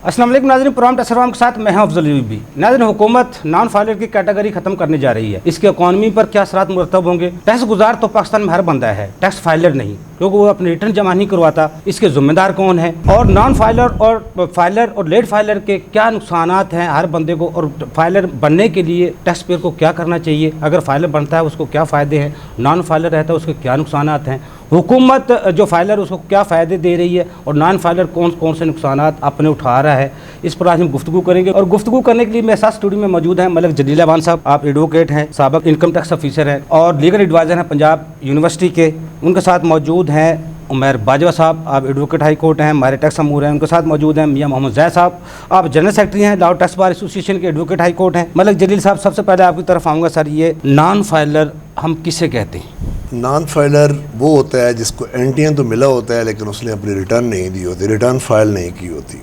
अस्सलाम वालेकुम नाज़रीन, प्रोग्राम टैक्स के साथ मैं हूं अफजल यूबी। नाज़रीन, हुकूमत नॉन फाइलर की कैटेगरी खत्म करने जा रही है। इसके इकॉनमी पर क्या असरात मुरतब होंगे? टैक्स गुजार तो पाकिस्तान में हर बंदा है, टैक्स फाइलर नहीं, क्योंकि वो अपनी रिटर्न जमा नहीं करवाता। इसके जिम्मेदार कौन है? और नॉन फाइलर और लेट फाइलर के क्या नुकसानात हैं हर बंदे को, और फाइलर बनने के लिए टैक्स पेयर को क्या करना चाहिए? अगर फाइलर बनता है उसको क्या फ़ायदे हैं, नॉन फाइलर रहता है उसके क्या नुकसानात हैं, हुकूमत जो फाइलर उसको क्या फ़ायदे दे रही है, और नॉन फाइलर कौन कौन से नुकसानात अपने उठा रहा है, इस पर आज हम गुफ्तगू करेंगे। और गुफ्तगू करने के लिए मेरे साथ स्टूडियो में मौजूद हैं मलिक जलील अवान साहब। आप एडवोकेट हैं, साबिक इनकम टैक्स ऑफिसर हैं और लीगल एडवाइज़र हैं पंजाब यूनिवर्सिटी के। उनके साथ मौजूद हैं उमर बाजवा साहब, आप एडवोकेट हाई कोर्ट हैं, हमारे टैक्स अमूर हैं। उनके साथ मौजूद हैं मियां मोहम्मद जैद साहब, आप जनरल सेक्रेटरी हैं, लाहौर टैक्स बार एसोसिएशन के एडवोकेट हाई कोर्ट हैं। मलिक जलील साहब, सबसे पहले आपकी तरफ आऊँगा सर, ये नॉन फाइलर हम किसे कहते हैं? नॉन फाइलर वो होता है जिसको एनटीएन तो मिला होता है लेकिन उसने अपनी रिटर्न नहीं दी होती, रिटर्न फाइल नहीं की होती।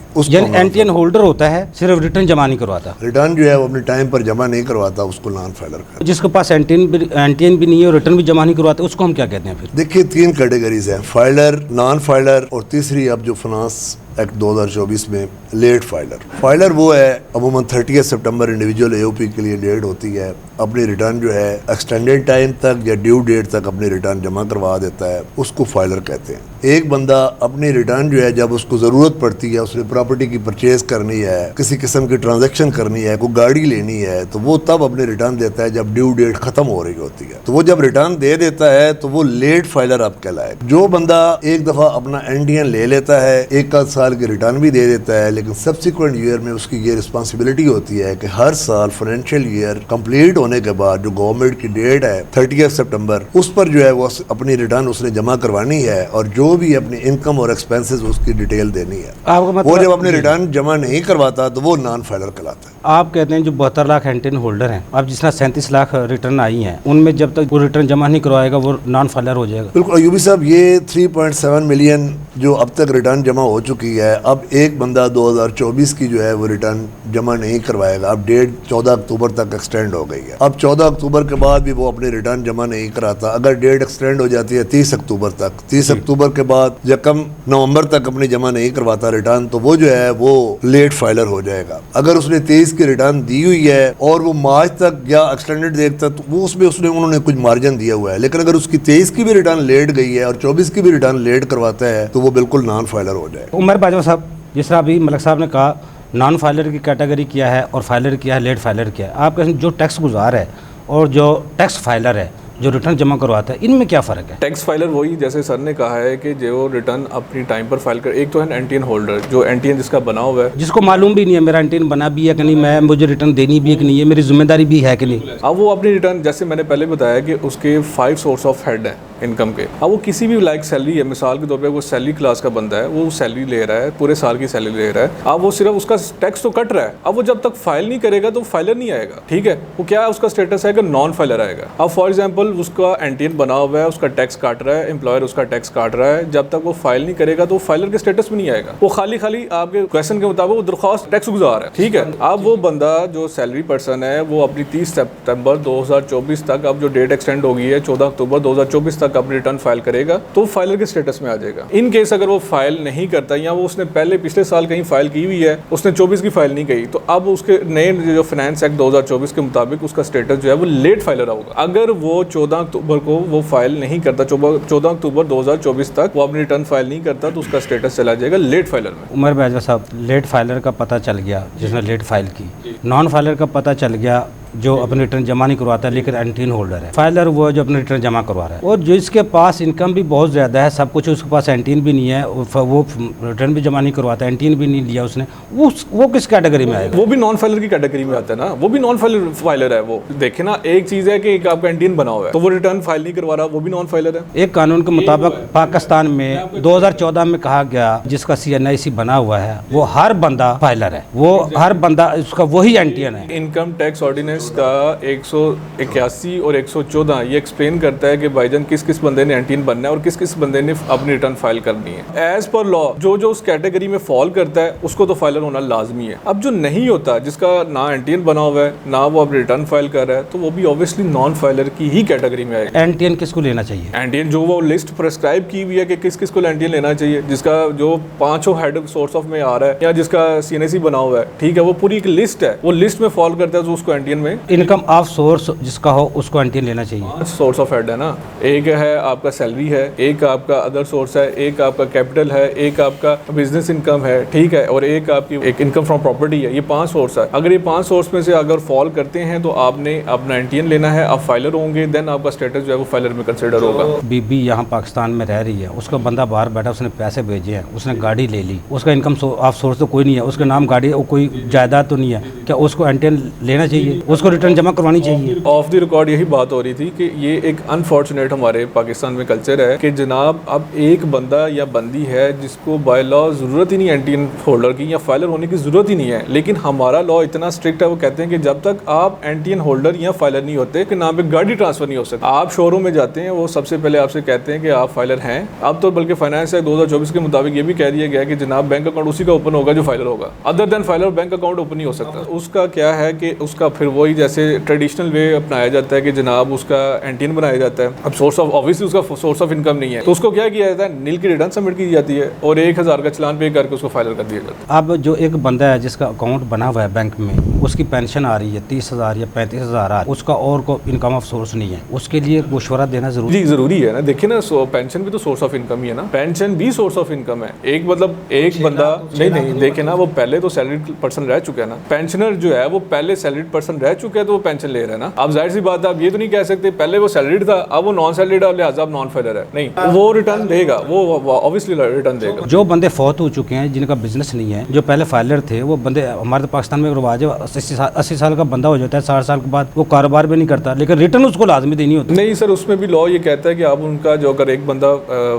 एनटीएन होल्डर होता है, सिर्फ रिटर्न जमा नहीं करवाता, रिटर्न जो है वो अपने टाइम पर जमा नहीं करवाता, उसको नॉन फाइलर कहते हैं। जिसके पास एनटीएन भी नहीं है और रिटर्न भी जमा नहीं करवाते, उसको हम क्या कहते हैं फिर? देखिए, 3 कैटेगरीज हैं, फाइलर, नॉन फाइलर और तीसरी अब जो फाइनेंस एक्ट 2024 में लेट फाइलर। फाइलर वो है अमूमन 30 सितंबर इंडिविजुअल एओपी के लिए लेट होती है, अपनी रिटर्न जो है एक्सटेंडेड टाइम तक या ड्यू डेट तक अपनी रिटर्न जमा करवा देता है, उसको फाइलर कहते हैं। एक बंदा अपनी रिटर्न जो है जब उसको ज़रूरत पड़ती है, उसने प्रॉपर्टी की परचेज करनी है, किसी किस्म की ट्रांजैक्शन करनी है, कोई गाड़ी लेनी है, तो वो तब अपनी रिटर्न देता है जब ड्यू डेट ख़त्म हो रही होती है। तो वो जब रिटर्न दे देता है तो वो लेट फाइलर अब कहलाएगा। जो बंदा एक दफ़ा अपना एनटीएन ले लेता है, 1 साल की रिटर्न भी दे देता है, लेकिन सब्सिक्वेंट ईयर में उसकी ये रिस्पॉन्सिबिलिटी होती है कि हर साल फाइनेंशियल ईयर कंप्लीट होने के बाद जो गवर्नमेंट की डेट है 30 सितंबर, उस पर जो है वो अपनी रिटर्न उसने जमा करवानी है और जो भी अपनी इनकम और एक्सपेंसेस उसकी डिटेल देनी है। वो जब अपनी रिटर्न जमा नहीं करवाता तो वो नॉन फाइलर कहलाता है। आप कहते हैं जो 72 लाख एनटीएन होल्डर हैं, अब जिस तरह 37 लाख रिटर्न आई हैं, उनमें जब तक वो रिटर्न जमा नहीं करवाएगा वो नॉन फाइलर हो जाएगा? बिल्कुल यूबी साहब, ये 3.7 मिलियन जो अब तक रिटर्न जमा हो चुकी है, अब एक बंदा 2024 की जो है वो रिटर्न जमा नहीं करवाएगा। अब डेट 14 अक्टूबर तक एक्सटेंड हो गई है। अब 14 अक्टूबर के बाद भी वो अपनी रिटर्न जमा नहीं कराता। अगर डेट एक्सटेंड हो जाती है 30 अक्टूबर तक, 30 अक्टूबर के बाद यकम नवंबर तक अपनी जमा नहीं करवाता रिटर्न, तो वो जो है वो लेट फाइलर हो जाएगा। अगर उसने 23 की रिटर्न दी हुई है और वो मार्च तक या एक्सटेंडेड डेट तक, तो वो उसमें उन्होंने कुछ मार्जिन दिया हुआ है, लेकिन अगर उसकी 23 की भी रिटर्न लेट गई है और 24 की भी रिटर्न लेट करवाता है तो वो बिल्कुल नॉन फाइलर हो जाएगा। उमर बाजवा साहब, जिस तरह अभी मलिक साहब ने कहा नॉन फाइलर की कैटेगरी किया है और फाइलर किया है, लेट फाइलर किया है, आप कहते हैं जो टैक्स गुजार है और जो टैक्स फाइलर है जो रिटर्न जमा करवाता है, इनमें क्या फ़र्क है? टैक्स फाइलर वही जैसे सर ने कहा है कि जो रिटर्न अपनी टाइम पर फाइल कर, एक तो है एनटीएन होल्डर, जो एनटीएन जिसका बना हुआ है, जिसको मालूम भी नहीं है मेरा एनटीएन बना भी है कि नहीं, मुझे रिटर्न देनी भी है कि नहीं है, मेरी जिम्मेदारी भी है कि नहीं। अब वो अपनी रिटर्न, जैसे मैंने पहले बताया कि उसके 5 सोर्स ऑफ हेड है इनकम के। अब वो किसी भी लाइक सैलरी है, मिसाल के तौर पे वो सैलरी क्लास का बंदा है, वो सैलरी ले रहा है, पूरे साल की सैलरी ले रहा है, अब वो सिर्फ उसका टैक्स तो कट रहा है। अब वो जब तक फाइल नहीं करेगा तो फाइलर नहीं आएगा, ठीक है? वो क्या है, उसका स्टेटस है कि नॉन फाइलर आएगा। अब फॉर एग्जाम्पल उसका एनटीएन बना हुआ है, उसका टैक्स काट रहा है, एम्प्लॉयर उसका टैक्स काट रहा है, जब तक वो फाइल नहीं करेगा तो फाइलर के स्टेटस में नहीं आएगा। वो खाली आपके क्वेश्चन के मुताबिक वो दरख्वास्त टैक्स गुजार है, ठीक है? अब वो बंदा जो सैलरी पर्सन है वो अपनी 30 सितंबर 2024 तक, अब जो डेट एक्सटेंड हो गई है 14 अक्टूबर 2024 तक अपनी रिटर्न फाइल करेगा तो फाइलर के स्टेटस में आ जाएगा। इन केस अगर वो फाइल नहीं करता या वो उसने पहले पिछले साल कहीं फाइल की हुई है, उसने 24 की फाइल नहीं की, तो अब उसके नए जो फाइनेंस एक्ट 2024 के मुताबिक उसका स्टेटस जो है वो लेट फाइलर होगा। अगर वो 14 अक्टूबर को वो फाइल नहीं करता, 14 अक्टूबर 2024 तक वो अपनी रिटर्न फाइल नहीं करता, तो उसका स्टेटस चला जाएगा लेट फाइलर में। उमर बाजवा साहब, लेट फाइलर का पता चल गया जिसने लेट फाइल की, नॉन फाइलर का पता चल गया जो अपनी रिटर्न जमा नहीं करवाता लेकिन एनटीएन होल्डर है, फाइलर वो जो अपनी रिटर्न जमा करवा रहा है, और जिसके पास इनकम भी बहुत ज़्यादा है, सब कुछ, उसके पास एनटीएन भी नहीं है, वो रिटर्न भी जमा नहीं करवाता, एनटीएन भी नहीं लिया उसने, वो किस कैटेगरी में आएगा? वो भी नॉन फाइलर की कैटेगरी में आता है ना, वो भी नॉन फाइलर है। वो देखे ना, एक चीज़ है कि आपका एनटीएन बना हुआ है तो वो रिटर्न फाइल नहीं करवा रहा, वो भी नॉन फाइलर है। एक कानून के मुताबिक पाकिस्तान में 2014 में कहा गया जिसका CNIC बना हुआ है वो हर बंदा फाइलर है, वो हर बंदा उसका वही एनटीएन है। इनकम टैक्स ऑर्डिनेंस کا 181 اور 114 یہ ایکسپلین کرتا ہے کہ بھائی جان کس کس بندے نے NTN بننا ہے اور کس کس بندے نے اپنی ریٹرن فائل کرنی ہے. ایز پر لا جو اس کیٹیگری میں فال کرتا ہے اس کو تو فائلر ہونا لازمی ہے. اب جو نہیں ہوتا, جس کا نہ NTN بنا ہوا ہے نہ وہ اپنی ریٹرن فائل کر رہا ہے, تو وہ بھی اوبیسلی نان فائلر کی ہی کیٹیگری میں آئے گا. NTN کس کو لینا چاہیے؟ NTN جو وہ لسٹ پرسکرائب کی ہوئی ہے کہ کس کس کو NTN لینا چاہیے, جس کا جو 5 ہیڈ سورس آف میں آ رہا ہے یا جس کا CNSE بنا ہوا ہے, ٹھیک ہے, وہ پوری ایک لسٹ ہے, وہ لسٹ میں فال کرتا ہے تو اس کو NTN میں. انکم آف سورس جس کا ہو اس کو NTN لینا چاہیے. 5 سورس آف ہیڈ ہے نا, ایک ہے آپ کا سیلری ہے, ایک آپ کا ادر سورس ہے, ایک آپ کا کیپٹل ہے, ایک آپ کا بزنس انکم ہے, ٹھیک ہے, اور ایک آپ کی ایک انکم فرام پراپرٹی ہے. یہ 5 سورس ہے. اگر یہ 5 سورس میں سے اگر فال کرتے ہیں تو آپ نے اپنا NTN لینا ہے, آپ فائلر ہوں گے, دین آپ کا اسٹیٹس جو ہے وہ فائلر میں کنسیڈر ہوگا. بی بی یہاں پاکستان میں رہ رہی ہے, اس کا بندہ باہر بیٹھا, اس نے پیسے بھیجے ہیں, اس نے گاڑی لے لی, اس کا انکم آف سورس تو کوئی نہیں ہے, اس کے نام گاڑی کوئی جائیداد تو نہیں ہے, کیا اس کو NTN لینا چاہیے, اس کو ریٹرن جمع کروانی چاہیے؟ آف دی ریکارڈ یہی بات ہو رہی تھی کہ یہ ایک انفارچونیٹ ہمارے پاکستان میں کلچر ہے کہ جناب اب ایک بندہ یا بندی ہے جس کو بائی لا ضرورت ہی نہیں NTN ہولڈر کی یا فائلر ہونے کی ضرورت ہی نہیں ہے, لیکن ہمارا لا اتنا اسٹرکٹ ہے, وہ کہتے ہیں کہ جب تک آپ NTN ہولڈر یا فائلر نہیں ہوتے کہ نام پہ گاڑی ٹرانسفر نہیں ہو سکتی. آپ شو روم میں جاتے ہیں, وہ سب سے پہلے آپ سے کہتے ہیں کہ آپ فائلر ہیں. اب تو بلکہ فائنانس ایکٹ 2024 کے مطابق یہ بھی کہہ دیا گیا ہے کہ جناب بینک اکاؤنٹ اسی کا اوپن ہوگا جو فائلر ہوگا, ادر دین فائلر بینک اکاؤنٹ اوپن نہیں ہو سکتا. اس کا کیا ہے کہ اس کا پھر وہی جیسے ٹریڈیشنل وے اپنایا جاتا ہے کہ جناب اس کا NTN بنایا جاتا ہے. اب سورس آف آبویسلی اس کا سورس آف انکم نہیں ہے, تو اس کو کیا کیا جاتا ہے, نیل کی ریٹرن سبمٹ کی جاتی ہے اور 1000 کا چلان پے کر کے اس کو فائلر کر دیا جاتا ہے. اب جو ایک بندہ ہے جس کا اکاؤنٹ بنا ہوا ہے بینک میں, اس کی پینشن آ رہی ہے 30,000 یا 35,000 آ رہی ہے, اس کا اور کو انکم آف سورس نہیں ہے, اس کے لیے مشورہ دینا ضروری جی ضروری ہے نا. دیکھیں نا, پینشن بھی تو سورس آف انکم ہی ہے نا, پینشن بھی سورس آف انکم ہے. ایک مطلب ایک بندہ نہیں دیکھیں نا, وہ پہلے تو سیلریڈ پرسن رہ چکا ہے نا, پینشنر جو ہے وہ پہلے سیلریڈ پرسن رہ چکا ہے تو وہ پینشن لے رہا ہے نا. اب ظاہر سی بات ہے, آپ یہ تو نہیں کہہ سکتے پہلے وہ سیلریڈ تھا اب وہ نان سیلریڈ ہے لہٰذا اب نان فائلر ہے, نہیں, وہ ریٹرن دے گا, وہ اوبیسلی ریٹرن دے گا. جو بندے فوت ہو چکے ہیں جن کا بزنس نہیں ہے, جو پہلے فائلر تھے, وہ بندے ہمارے پاکستان میں رواج ہے 80 سال کا بندہ ہو جاتا ہے, 60 سال کے بعد وہ کاروبار بھی نہیں کرتا, لیکن ریٹرن اس کو لازمی دینی ہوتی ہے. نہیں سر, اس میں بھی لا یہ کہتا ہے کہ آپ ان کا جو اگر ایک بندہ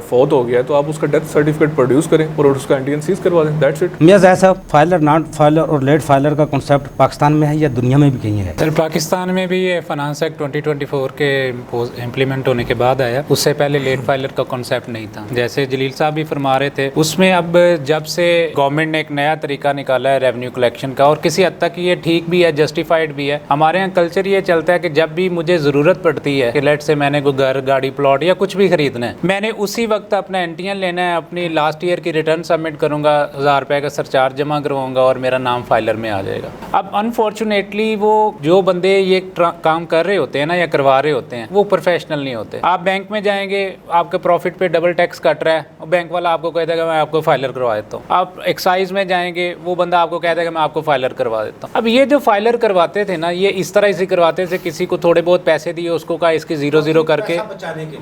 فوت ہو گیا ہے تو آپ اس کا ڈیتھ سرٹیفکیٹ پروڈیوس کریں اور اس کا NTN سیز کروا دیں, دیٹس اٹ. میاں زاہد صاحب, فائلر نان فائلر اور لیٹ فائلر کا کنسیپٹ پاکستان میں ہے یا دنیا میں بھی کہیں ہے؟ سر پاکستان میں بھی یہ فائنانس ایکٹ 2024 کے امپلیمنٹ ہونے کے بعد آیا, اس سے پہلے لیٹ فائلر کا کنسیپٹ نہیں تھا. جیسے جلیل صاحب بھی فرما رہے تھے, اس میں اب جب سے گورنمنٹ نے ایک نیا طریقہ نکالا ہے ریونیو کلیکشن کا, اور کسی حد تک یہ ٹھیک بھی ہے, جسٹیفائڈ بھی ہے. ہمارے یہاں کلچر یہ چلتا ہے کہ جب بھی مجھے ضرورت پڑتی ہے کہ لیٹ سے میں نے کوئی گھر, گاڑی, پلاٹ یا کچھ بھی خریدنا ہے, میں نے اسی وقت اپنا NTN لینا ہے, اپنی لاسٹ ایئر کی ریٹرن سبمٹ کروں گا, 1000 روپے کا سرچارج جمع کرواؤں گا اور میرا نام فائلر میں آ جائے گا. اب انفارچونیٹلی وہ جو بندے یہ کام کر رہے ہوتے ہیں نا یا کروا رہے ہوتے ہیں, وہ پروفیشنل نہیں ہوتے. آپ بینک میں جائیں گے, آپ کے پروفٹ پہ ڈبل ٹیکس کٹ رہا ہے, بینک والا آپ کو کہہ دے گا میں آپ کو فائلر کروا دیتا ہوں. آپ ایکسائز میں جائیں گے, وہ بندہ آپ کو کہہ دے گا میں آپ کو فائلر کروا دیتا ہوں. اب یہ جو فائلر کرواتے تھے نا, یہ اس طرح سے کرواتے تھے, کسی کو تھوڑے بہت پیسے دیے, اس کو کہا اس کی 0 کر کے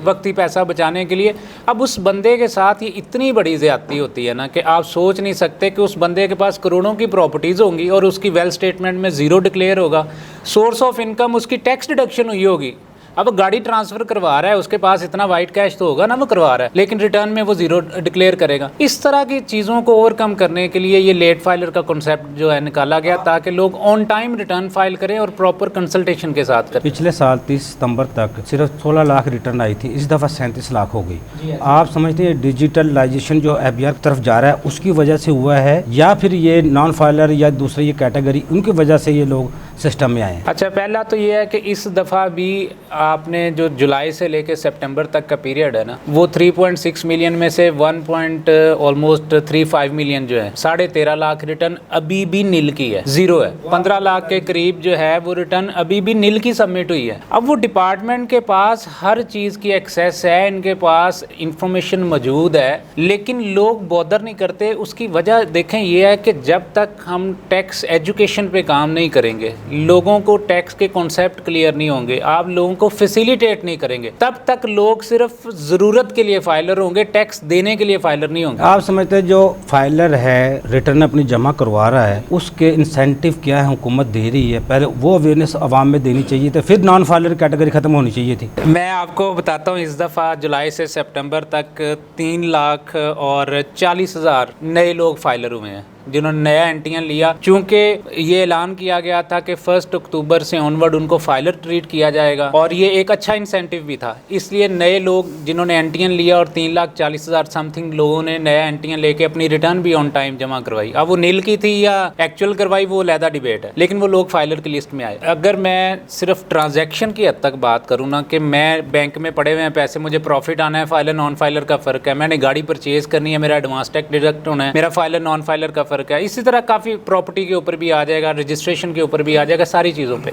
وقتی پیسہ بچانے کے لیے. اب اس بندے کے ساتھ یہ اتنی بڑی زیادتی ہوتی ہے نا کہ آپ سوچ نہیں سکتے کہ اس بندے کے پاس کروڑوں کی پراپرٹیز ہوں گی اور اس کی ویلتھ اسٹیٹمنٹ میں 0 ڈکلیئر ہوگا, سورس آف انکم اس کی ٹیکس ڈیڈکشن ہوئی ہوگی. اب گاڑی ٹرانسفر کروا رہا ہے, اس کے پاس اتنا وائٹ کیش تو ہوگا نا, وہ کروا رہا ہے, لیکن ریٹرن میں وہ 0 ڈکلیئر کرے گا. اس طرح کی چیزوں کو اوور کم کرنے کے لیے یہ لیٹ فائلر کا کنسیپٹ جو ہے نکالا گیا, تاکہ لوگ آن ٹائم ریٹرن فائل کریں اور پراپر کنسلٹیشن کے ساتھ کریں. پچھلے سال 30 ستمبر تک صرف 16 لاکھ ریٹرن آئی تھی, اس دفعہ 37 لاکھ ہو گئی. آپ سمجھتے ہیں ڈیجیٹلائزیشن جو FBR کی طرف جا رہا ہے اس کی وجہ سے ہوا ہے, یا پھر یہ نان فائلر یا دوسری یہ کیٹیگری ان کی وجہ سے یہ لوگ سسٹم میں آئے ہیں؟ اچھا, پہلا تو یہ ہے کہ اس دفعہ بھی آپ نے جو جولائی سے لے کے سپٹمبر تک کا پیریڈ ہے نا, وہ 3.6 ملین میں سے 1.35 ملین جو ہے 13.5 لاکھ ریٹرن ابھی بھی نیل کی ہے, 0 ہے. 15 لاکھ کے قریب جو ہے وہ ریٹرن ابھی بھی نیل کی سبمٹ ہوئی ہے. اب وہ ڈپارٹمنٹ کے پاس ہر چیز کی ایکسیس ہے, ان کے پاس انفارمیشن موجود ہے, لیکن لوگ بودر نہیں کرتے. اس کی وجہ دیکھیں یہ ہے کہ جب تک ہم ٹیکس ایجوکیشن پہ کام نہیں کریں گے, لوگوں کو ٹیکس کے کانسیپٹ کلیئر نہیں ہوں گے, آپ لوگوں کو فیسیلیٹیٹ نہیں کریں گے, تب تک لوگ صرف ضرورت کے لیے فائلر ہوں گے, ٹیکس دینے کے لیے فائلر نہیں ہوں گے. آپ سمجھتے ہیں جو فائلر ہے ریٹرن اپنی جمع کروا رہا ہے, اس کے انسینٹیو کیا ہے حکومت دے رہی ہے؟ پہلے وہ اویئرنیس عوام میں دینی چاہیے تھی, پھر نان فائلر کیٹیگری ختم ہونی چاہیے تھی. میں آپ کو بتاتا ہوں, اس دفعہ جولائی سے سپٹمبر تک 3 لاکھ اور 40 ہزار نئے لوگ فائلر ہوئے ہیں. जिन्होंने नया एंटीएन लिया, चूंकि ये ऐलान किया गया था कि 1 अक्टूबर से ऑनवर्ड उनको फाइलर ट्रीट किया जाएगा और ये एक अच्छा इंसेंटिव भी था, इसलिए नए लोग जिन्होंने एंटीएन लिया और 3,40,000 समथिंग लोगों ने नया एंटीएन लेके अपनी रिटर्न भी ऑन टाइम जमा करवाई। अब वो नील की थी या एक्चुअल करवाई वो अलहदा डिबेट है, लेकिन वो लोग फाइलर की लिस्ट में आए। अगर मैं सिर्फ ट्रांजैक्शन की हद तक बात करूँ ना कि मैं बैंक में पड़े हुए हैं पैसे, मुझे प्रॉफिट आना है, फाइलर नॉन फाइलर का फ़र्क है, मैंने गाड़ी परचेज करनी है, मेरा एडवांस टैक्स डिडक्ट होना है, मेरा फाइलर नॉन फाइलर का फ़र्क है, इसी तरह काफ़ी प्रॉपर्टी के ऊपर भी आ जाएगा, रजिस्ट्रेशन के ऊपर भी आ जाएगा, सारी चीज़ों पे।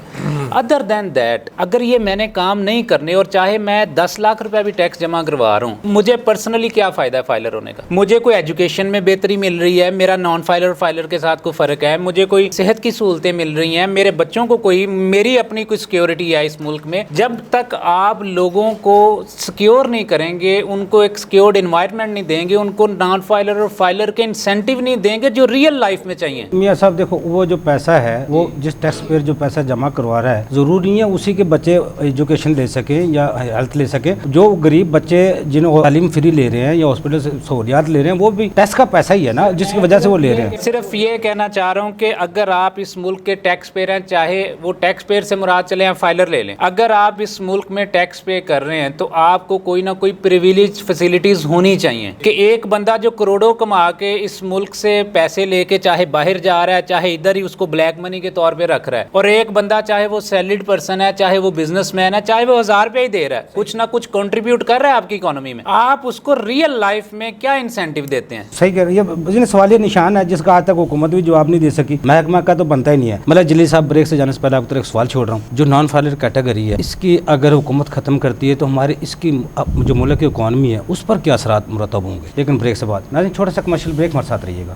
अदर देन दैट अगर ये मैंने काम नहीं करने और चाहे मैं 10 लाख रुपए भी टैक्स जमा करवा रहा हूँ, मुझे पर्सनली क्या फ़ायदा है फाइलर होने का? मुझे कोई एजुकेशन में बेहतरी मिल रही है, मेरा नॉन फाइलर और फाइलर के साथ कोई फ़र्क है, मुझे कोई सेहत की सहूलतें मिल रही हैं, मेरे बच्चों को कोई, मेरी अपनी कोई सिक्योरिटी है इस मुल्क में। जब तक आप लोगों को सिक्योर नहीं करेंगे, उनको एक सिक्योर्ड इन्वायरमेंट नहीं देंगे, उनको नॉन फाइलर और फाइलर के इंसेंटिव नहीं देंगे जो रियल लाइफ में चाहिए। मियाँ साहब देखो, वो जो पैसा है वो जिस टैक्स पेयर जो पैसा जमा करवा रहा है, ज़रूरी नहीं है उसी के बच्चे एजुकेशन ले सके या हेल्थ ले सके। जो गरीब बच्चे जिन्होंने तालीम फ्री ले रहे हैं या हॉस्पिटल से सहूलियात ले रहे हैं, वो भी टैक्स का पैसा ही है ना, जिसकी वजह से वो ले रहे हैं। सिर्फ ये कहना चाह रहा हूँ कि अगर आप इस मुल्क के टैक्स पेयर हैं, चाहे वो टैक्स पेयर से मुराद चले या फाइलर ले लें, अगर आप इस मुल्क में टैक्स पे कर रहे हैं तो आपको कोई ना कोई प्रिविलेज फैसिलिटीज होनी चाहिए कि एक बंदा जो करोड़ों कमा के इस मुल्क से पैसे लेके चाहे बाहर जा रहा है, चाहे इधर ही उसको ब्लैक मनी के तौर पे रख रहा है, और एक बंदा चाहे वो सैलरीड पर्सन है, चाहे वो बिजनेसमैन है, चाहे वो 1000 रुपये ही दे रहा है, कुछ ना कुछ कंट्रीब्यूट कर रहा है आपकी इकोनॉमी में, आप उसको रियल लाइफ में क्या इंसेंटिव देते हैं? सही कह रहे हैं, ये सवालिया निशान है जिसका आज तक हुकूमत भी जवाब नहीं दे सकी, महकमा का तो बनता ही नहीं है। मतलब जलील साहब, ब्रेक से जाने से पहले आपको एक सवाल छोड़ रहा हूँ, जो नॉन फाइलर कैटेगरी है, इसकी अगर हुकूमत खत्म करती है तो हमारी इसकी जो मुल्क की इकॉनमी है उस पर क्या असरात मुरतब होंगे? लेकिन ब्रेक से बाद नाज़रीन, छोटा सा कमर्शियल ब्रेक, हमारे साथ रहिएगा।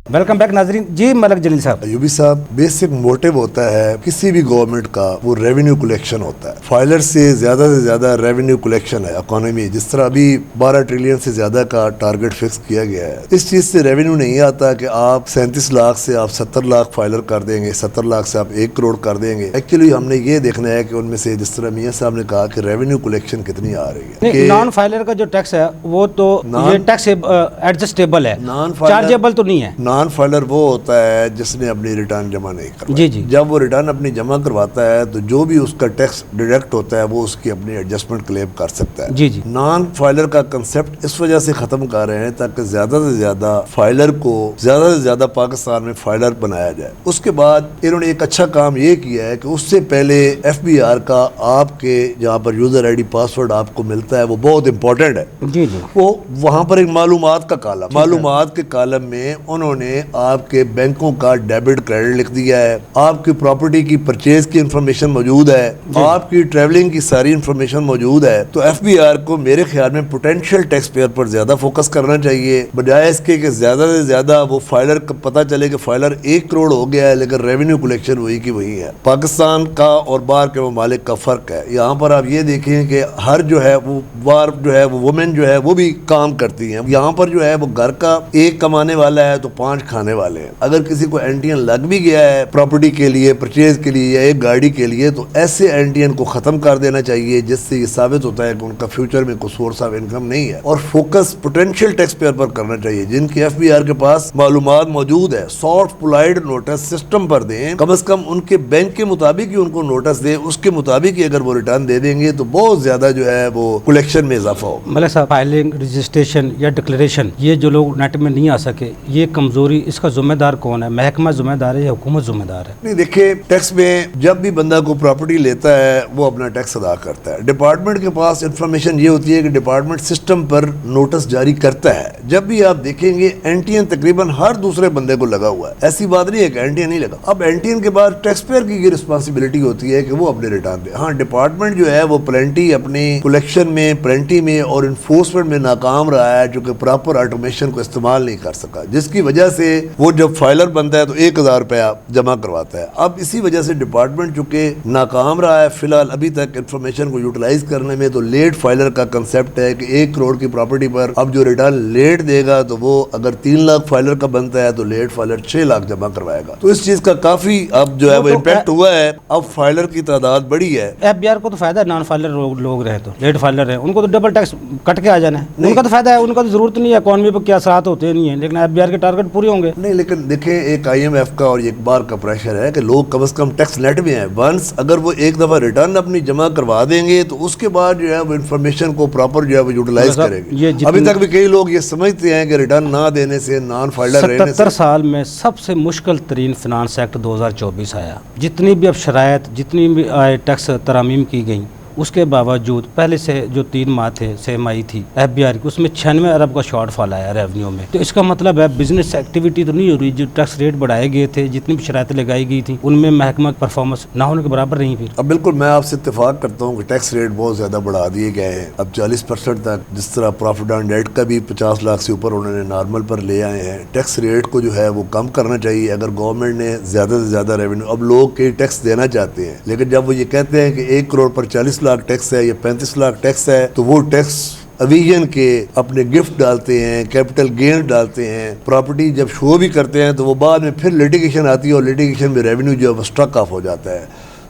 वेलकम बैक नाजरीन। जी मलक जलील साहब। अयूबी साहब, बेसिक मोटिव होता है किसी भी गवर्नमेंट का, वो रेवेन्यू कलेक्शन होता है। फाइलर से ज्यादा रेवेन्यू कलेक्शन है इकोनॉमी। जिस तरह अभी 12 ट्रिलियन से ज्यादा का टारगेट फिक्स किया गया है, इस चीज से रेवेन्यू नहीं आता कि आप 37 लाख से आप 70 लाख फाइलर कर देंगे, 70 लाख से आप 1 करोड़ कर देंगे। एक्चुअली हमने ये देखना है कि उनमें से, जिस तरह मियाँ साहब ने कहा, कि रेवेन्यू कलेक्शन कितनी आ रही है। नॉन फाइलर का जो टैक्स है वो तो ये टैक्स एडजस्टेबल है, चार्जेबल तो नहीं है। नॉन फाइलर वो होता है जिसने अपनी रिटर्न जमा नहीं करवाई। जी जी। जब वो रिटर्न अपनी जमा करवाता है तो जो भी उसका टैक्स डिडक्ट होता है वो उसकी अपनी एडजस्टमेंट क्लेम कर सकता है। जी जी। नॉन फाइलर का कंसेप्ट इस वजह से खत्म कर रहे हैं ताकि ज्यादा से ज्यादा फाइलर को ज्यादा से ज्यादा पाकिस्तान में फाइलर बनाया जाए। उसके बाद इन्होंने एक अच्छा काम ये किया है कि उससे पहले FBR का आपके जहाँ पर यूजर ID पासवर्ड आपको मिलता है, वो बहुत इंपॉर्टेंट है। जी जी। वो वहाँ पर एक मालूमात का कालम, मालूमात के कालम में उन्होंने आपके बैंकों का डेबिट क्रेडिट लिख दिया है, आपकी प्रॉपर्टी की परचेज की इंफॉर्मेशन मौजूद है, आपकी ट्रैवलिंग की सारी इंफॉर्मेशन मौजूद है। तो FBR को मेरे ख्याल में पोटेंशियल टैक्स पेयर पर ज्यादा फोकस करना चाहिए, बजाय इसके कि ज्यादा से ज्यादा वो फाइलर का पता चले कि फाइलर 1 करोड़ हो गया है लेकिन रेवेन्यू कलेक्शन वही की वही है। पाकिस्तान का और बाहर के ममालिक का फर्क है। यहाँ पर आप ये देखें कि हर जो है वो बाहर जो है वो वुमेन जो है वो भी काम करती है। यहाँ पर जो है वो घर का 1 कमाने वाला है तो 5 खाने वाले हैं। अगर किसी को एंटीएन लग भी गया है प्रॉपर्टी के लिए, परचेज के लिए या एक गाड़ी के लिए, तो ऐसे एंटीएन को खत्म कर देना चाहिए, जिससे ये साबित होता है कि उनका फ्यूचर में कोई सोर्स ऑफ इनकम नहीं है। और फोकस पोटेंशियल टैक्स पेयर पर करना चाहिए, जिनके FBR के पास मालूमात मौजूद है। सॉफ्ट पोलाइट नोटिस सिस्टम पर दें, कम से कम उनके बैंक के मुताबिक ही उनको नोटिस दें, उसके मुताबिक ही अगर वो रिटर्न दे देंगे तो बहुत ज्यादा जो है वो कलेक्शन में इजाफा हो। मतलब साहब, फाइलिंग, रजिस्ट्रेशन या डिक्लेरेशन, ये जो लोग नेट में नहीं आ सके, ये कमजोरी, इसका जिम्मेदार कौन है? महकमा जिम्मेदार है या हुकूमत जिम्मेदार है? नहीं, देखिए, टैक्स में जब भी बंदा को प्रॉपर्टी लेता है वो अपना टैक्स अदा करता है। डिपार्टमेंट के पास इंफॉर्मेशन ये होती है कि डिपार्टमेंट सिस्टम पर नोटिस जारी करता है। जब भी आप देखेंगे एंटीएन तकरीबन हर दूसरे बंदे को लगा हुआ है, ऐसी बात नहीं है कि एंटीएन नहीं लगा। अब एंटीएन के बाद टैक्स पेयर की ये रिस्पॉन्सिबिलिटी होती है कि वो अपने रिटर्न दे। हाँ, डिपार्टमेंट जो है वो प्लेंटी अपनी कलेक्शन में, प्लेंटी में और इन्फोर्समेंट में नाकाम रहा है, जो कि प्रॉपर ऑटोमेशन को इस्तेमाल नहीं कर सका, जिसकी वजह سے وہ جب فائلر بنتا ہے تو 1000 روپیہ جمع کرواتا ہے. اب اسی وجہ سے ڈپارٹمنٹ چونکہ ناکام رہا ہے فی الحال ابھی تک انفارمیشن کو یوٹیلائز کرنے میں, تو لیٹ فائلر کا کنسیپٹ ہے کہ 1 کروڑ کی پراپرٹی پر اب جو ریٹرن لیٹ دے گا تو وہ اگر 3 لاکھ فائلر کا بنتا ہے تو لیٹ فائلر 6 لاکھ جمع کروائے گا. تو اس چیز کا کافی اب جو ہے وہ امپیکٹ ہوا ہے. اب فائلر کی تعداد بڑی ہے. ایف بی آر کو تو فائدہ ہے, نان فائلر لوگ رہے تو لیٹ فائلر ہے ان کو تو ڈبل ٹیکس کٹ کے آ جانا ہے, ان کا تو فائدہ ہے, ان کا تو ضرورت نہیں ہے, اکانومی پہ کیا اثرات ہوتے نہیں ہیں, لیکن ایف بی آر کے ٹارگٹ پورے ہوں گے. نہیں لیکن دیکھیں ایک آئی ایم ایف کا اور ایک بار کا پریشر ہے کہ لوگ کم از کم ٹیکس نیٹ میں ہیں. ونس اگر وہ ایک دفعہ ریٹرن اپنی جمع کروا دیں گے تو اس کے بعد جو ہے وہ انفارمیشن کو پراپر جو ہے وہ یوٹیلائز کریں گے. ابھی تک بھی کئی لوگ یہ سمجھتے ہیں کہ ریٹرن نہ دینے سے نان فائلر رہنے سے 77 سال میں سب سے مشکل ترین فنانس ایکٹ 2024 آیا. جتنی بھی اب شرائط جتنی بھی ٹیکس ترامیم کی گئیں اس کے باوجود پہلے سے جو 3 ماہ تھے سرمائی تھی ایف بی آر کی, اس میں 96 ارب کا شارٹ فال آیا ریونیو میں. تو اس کا مطلب ہے بزنس ایکٹیویٹی تو نہیں ہو رہی. جو ٹیکس ریٹ بڑھائے گئے تھے, جتنی بھی شرائطیں لگائی گئی تھیں, ان میں محکمہ پرفارمنس نہ ہونے کے برابر نہیں. پھر اب بالکل میں آپ سے اتفاق کرتا ہوں کہ ٹیکس ریٹ بہت زیادہ بڑھا دیے گئے ہیں. اب 40% تک جس طرح پروفٹ آن ڈیٹ کا بھی 50 لاکھ سے اوپر انہوں نے نارمل پر لے آئے ہیں. ٹیکس ریٹ کو جو ہے وہ کم کرنا چاہیے اگر گورنمنٹ نے زیادہ سے زیادہ ریونیو. اب لوگ کئی ٹیکس دینا چاہتے ہیں لیکن جب وہ یہ کہتے ہیں کہ 1 کروڑ پر 40 لاکھ ٹیکس ہے یا 35 لاکھ ٹیکس ہے تو وہ ٹیکس اویژن کے اپنے گفٹ ڈالتے ہیں, کیپٹل گین ڈالتے ہیں, پراپرٹی جب شو بھی کرتے ہیں تو وہ بعد میں پھر لیٹیگیشن آتی ہے اور لیٹیگیشن میں ریونیو جو ہے وہ سٹرک آف ہو جاتا ہے.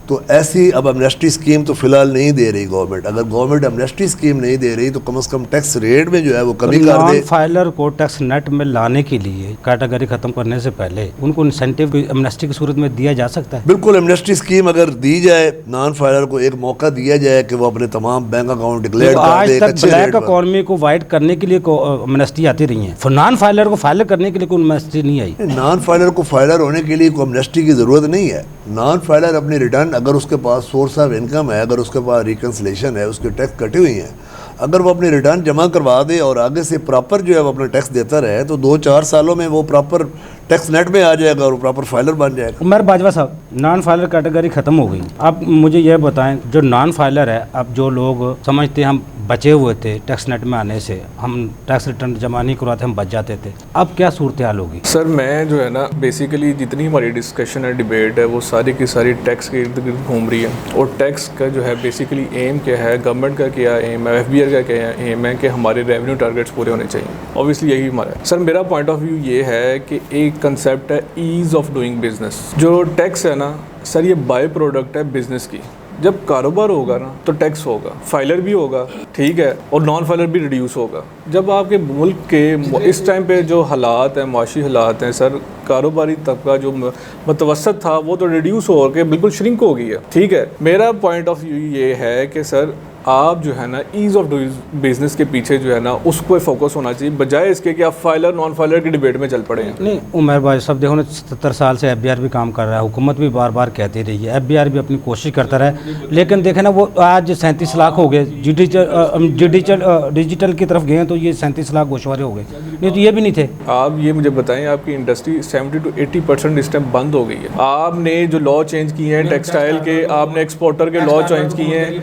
تو ایسی اب امنیسٹی اسکیم تو فی الحال نہیں دے رہی گورنمنٹ. اگر گورنمنٹ امنیسٹی اسکیم نہیں دے رہی تو کم از کم ٹیکس ریٹ میں جو ہے وہ کمی کر دے. نان فائلر کو ٹیکس نیٹ میں لانے کے لیے کیٹیگری ختم کرنے سے پہلے ان کو انسینٹیو امنیسٹی کی صورت میں دیا جا سکتا ہے. بالکل امنیسٹی اسکیم اگر دی جائے, نان فائلر کو ایک موقع دیا جائے کہ وہ اپنے تمام بینک اکاؤنٹ ڈکلیئر کر دے. آج تک بلیک اکانومی کو وائٹ کرنے کے لیے امنیسٹی آتی رہی ہیں, نان فائلر کو فائلر کرنے کے لیے کوئی امنیسٹی نہیں آئی. نان فائلر کو فائلر ہونے کے لیے کوئی امنیسٹی کی ضرورت نہیں ہے. نان فائلر اپنی ریٹرن اگر اس کے پاس سورس آف انکم ہے, اگر اس کے پاس ریکنسلیشن ہے, اس کے ٹیکس کٹی ہوئی ہیں, اگر وہ اپنی ریٹرن جمع کروا دے اور آگے سے پراپر جو ہے وہ اپنا ٹیکس دیتا رہے تو 2-4 سالوں میں وہ پراپر ٹیکس نیٹ میں آ جائے گا اور پراپر فائلر بن جائے گا. عمر باجوہ صاحب, نان فائلر کیٹیگری ختم ہو گئی. اب مجھے یہ بتائیں جو نان فائلر ہے, اب جو لوگ سمجھتے ہیں ہم بچے ہوئے تھے ٹیکس نیٹ میں آنے سے, ہم ٹیکس ریٹرن جمع نہیں کرواتے, ہم بچ جاتے تھے, اب کیا صورتحال ہوگی؟ سر میں جو ہے نا بیسیکلی جتنی ہماری ڈسکشن ہے, ڈیبیٹ ہے, وہ ساری کی ساری ٹیکس کے ارد گرد گھوم رہی ہے. اور ٹیکس کا جو ہے بیسیکلی ایم کیا ہے, گورنمنٹ کا کیا ایم ہے, ایف بی آر کا کیا ایم ہے کہ ہمارے ریونیو ٹارگیٹس پورے ہونے چاہیے. اوبیسلی یہی ہمارا ہے. سر میرا پوائنٹ آف ویو یہ ہے کہ ایک کنسیپٹ ہے ایز آف ڈوئنگ بزنس. جو ٹیکس ہے نا سر یہ بائی پروڈکٹ ہے بزنس کی. جب کاروبار ہوگا نا تو ٹیکس ہوگا, فائلر بھی ہوگا, ٹھیک ہے, اور نان فائلر بھی ریڈیوس ہوگا. جب آپ کے ملک کے اس ٹائم پہ جو حالات ہیں, معاشی حالات ہیں سر, کاروباری طبقہ جو متوسط تھا وہ تو ریڈیوس ہو کے بالکل شرنک ہو گئی ہے, ٹھیک ہے. میرا پوائنٹ آف ویو یہ ہے کہ سر آپ جو ہے نا ایز آف ڈوئنگ بزنس کے پیچھے جو ہے نا اس کو فوکس ہونا چاہیے, بجائے اس کے کہ آپ فائلر نان فائلر کی ڈیبیٹ میں چل پڑے ہیں. نہیں عمر بھائی صاحب دیکھو نا 77 سال سے ایف بی آر بھی کام کر رہا ہے, حکومت بھی بار بار کہتی رہی ہے, ایف بی آر بھی اپنی کوشش کرتا رہا ہے, لیکن دیکھیں نا وہ آج 37 لاکھ ہو گئے, ڈیجیٹل کی طرف گئے ہیں تو یہ 37 لاکھ گوشوارے ہو گئے, نہیں تو یہ بھی نہیں تھے. آپ یہ مجھے بتائیں آپ کی انڈسٹری 70 to 80% اس ٹائم بند ہو گئی ہے. آپ نے جو لا چینج کیے ہیں ٹیکسٹائل کے, آپ نے ایکسپورٹر کے لا چینج کیے ہیں,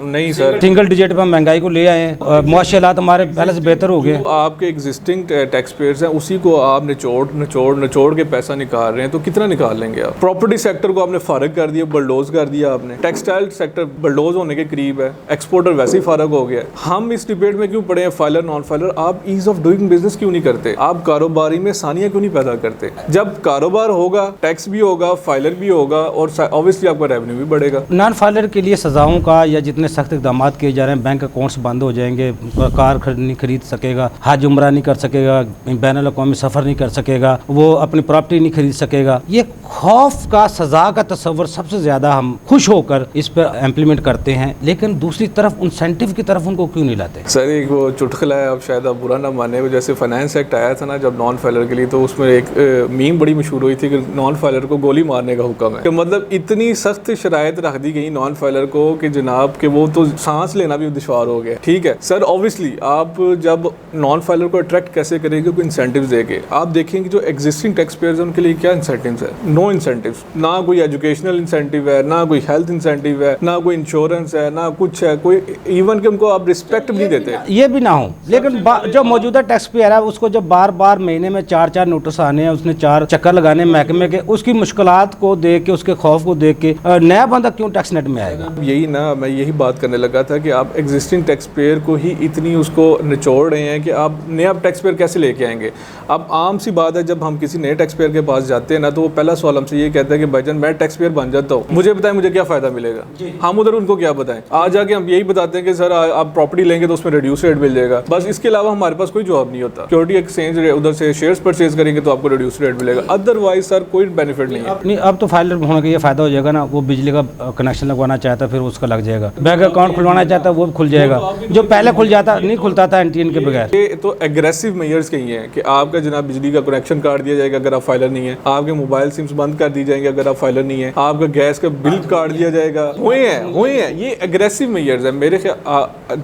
نہیں سر سنگل ڈیجٹ پہ مہنگائی کو لے آئے ہیں, معاشی حالات ہمارے پہلے سے بہتر ہو گئے. آپ کے ایگزسٹنگ ٹیکس پیئرز ہیں اسی کو آپ نچوڑ کے پیسہ نکال رہے ہیں, تو کتنا نکال لیں گے آپ؟ پراپرٹی سیکٹر کو آپ نے فارغ کر دیا, بلڈوز کر دیا آپ نے. ٹیکسٹائل سیکٹر بلڈوز ہونے کے قریب ہے, ایکسپورٹر ویسے ہی فارغ ہو گیا ہے. ہم اس ڈیبیٹ میں کیوں پڑے ہیں فائلر نان فائلر؟ آپ ایز آف ڈوئنگ بزنس کیوں نہیں کرتے؟ آپ کاروباری میں ثانیہ کیوں نہیں پیدا کرتے؟ جب کاروبار ہوگا ٹیکس بھی ہوگا, فائلر بھی ہوگا, اور اوبیسلی آپ کا ریونیو بھی بڑھے گا. نان فائلر کے لیے سزاؤں کا یا جتنے سخت اقدامات کیے جا رہے ہیں, بینک اکاؤنٹس بند ہو جائیں گے, کار نہیں خرید سکے گا, حج عمرہ نہیں کر سکے گا, بین الاقوامی سفر نہیں کر سکے گا, وہ اپنی پراپرٹی نہیں خرید سکے گا. یہ خوف کا سزا کا تصور سب سے زیادہ ہم خوش ہو کر اس پر امپلیمنٹ کرتے ہیں, لیکن دوسری طرف انسینٹو کی طرف ان کو کیوں نہیں لاتے؟ سر ایک وہ چٹکلا ہے, اب شاید آپ برا نہ مانے, جیسے فائنانس ایکٹ آیا تھا نا جب نان فائلر کے لیے, تو اس میں ایک میم بڑی مشہور ہوئی تھی کہ نان فائلر کو گولی مارنے کا حکم ہے. کہ مطلب اتنی سخت شرائط رکھ دی گئی نان فائلر کو کہ جناب کہ وہ تو सांस लेना भी दुश्वार हो गया, ठीक है सर। ऑब्वियसली आप जब नॉन फाइलर को अट्रैक्ट कैसे करेंगे, कोई इंसेंटिव्स देके। आप देखेंगे जो एग्जिस्टिंग टैक्स पेयर्स हैं उनके लिए क्या इंसेंटिव्स है, नो इंसेंटिव्स, ना कोई एजुकेशनल इंसेंटिव है, ना कोई हेल्थ इंसेंटिव है, ना कोई इंश्योरेंस है, ना कुछ है, कोई इवन कि उनको आप रिस्पेक्ट भी नहीं देते। ये भी ना हो, लेकिन जो मौजूदा टैक्स पेयर है उसको जब बार बार महीने में 4 नोटिस आने हैं, उसने 4 चक्कर लगाने महकमे के, उसकी मुश्किलात को देख के, उसके खौफ को देख के नया बंदा क्यों टैक्स नेट में आएगा? यही ना, मैं यही बात करने लगा था कि आप एग्जिस्टिंग टैक्स पेयर को ही इतनी उसको निचोड़ रहे हैं कि आप नया टैक्स पेयर कैसे लेके आएंगे। अब आम सी बात है, जब हम किसी नए टैक्स पेयर के पास जाते हैं ना, तो वो पहला सवाल हमसे ये कहता है कि भाईजान मैं टैक्स पेयर बन जाता हूँ, मुझे बताएं मुझे क्या फ़ायदा मिलेगा। हम उधर उनको क्या बताएं? आज आके हम यही बताते हैं कि सर आप प्रॉपर्टी लेंगे तो उसमें रिड्यूस रेट मिल जाएगा, बस इसके अलावा हमारे पास कोई जवाब नहीं होता। सिक्योरिटी एक्सचेंज उधर से शेयर्स परचेज करेंगे तो आपको रिड्यूस रेट मिलेगा, अदरवाइज सर कोई बेनिफिट नहीं है। अब तो फाइलर होने का ये फायदा हो जाएगा ना, वो बिजली का कनेक्शन लगवाना चाहता है फिर उसका लग जाएगा, बैंक अकाउंट खुलवाना चाहता है वो भी खुल जाएगा, जो पहले खुल जाता नहीं खुलता था एनटीएन के बगैर। ये तो एग्रेसिव मेजर्स कही हैं कि आपका जनाब बिजली का कनेक्शन काट दिया जाएगा अगर आप फाइलर नहीं है, आपके मोबाइल सिम्स बंद कर दी जाएंगे अगर आप फाइलर नहीं है, आपका गैस का बिल काट दिया जाएगा। हुए हैं ये एग्रेसिव मेजर्स है। मेरे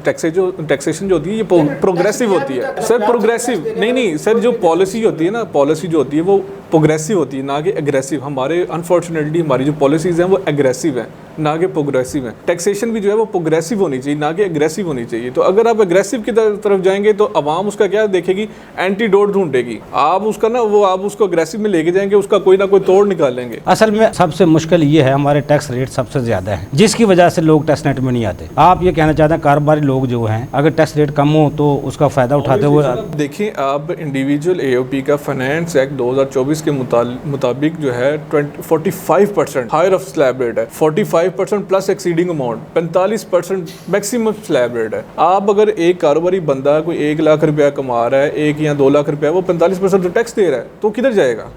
टैक्सेशन जो होती है ये प्रोग्रेसिव होती है सर, प्रोग्रेसिव नहीं सर, जो पॉलिसी होती है ना, पॉलिसी जो होती है वो प्रोग्रेसिव होती है, ना कि एग्रेसिव। हमारे अनफॉर्चुनेटली हमारी जो पॉलिसीज़ हैं वो एग्रेसिव हैं, ना कि प्रोग्रेसिव हैं। टैक्सेशन भी जो है वो प्रोग्रेसिव होनी चाहिए, ना कि एग्रेसिव होनी चाहिए। तो अगर आप एग्रेसिव की तरफ जाएंगे तो आवाम उसका क्या देखेगी, एंटीडोट ढूंढेगी। आप उसका ना वो आप उसको एग्रेसिव में लेके जाएंगे, उसका कोई ना कोई तोड़ निकालेंगे। असल में सबसे मुश्किल ये है, हमारे टैक्स रेट सबसे ज़्यादा है, जिसकी वजह से लोग टैक्स नेट में नहीं आते। आप ये कहना चाहते हैं कारोबारी लोग जो हैं अगर टैक्स रेट कम हो तो उसका फ़ायदा उठाते हुए? देखिए आप इंडिविजुअल AOP का फाइनेंस एक्ट 2024 के मुताबिक जो है 45% हायर ऑफ स्लैब रेट है, 45% plus exceeding amount, 45% maximum slab rate है। आप अगर एक कारोबारी बंदा कोई 1 लाख रुपया कमा रहा है, 1 या 2 लाख रुपया, वो 45% तो टैक्स दे रहा है, तो किधर जाएगा?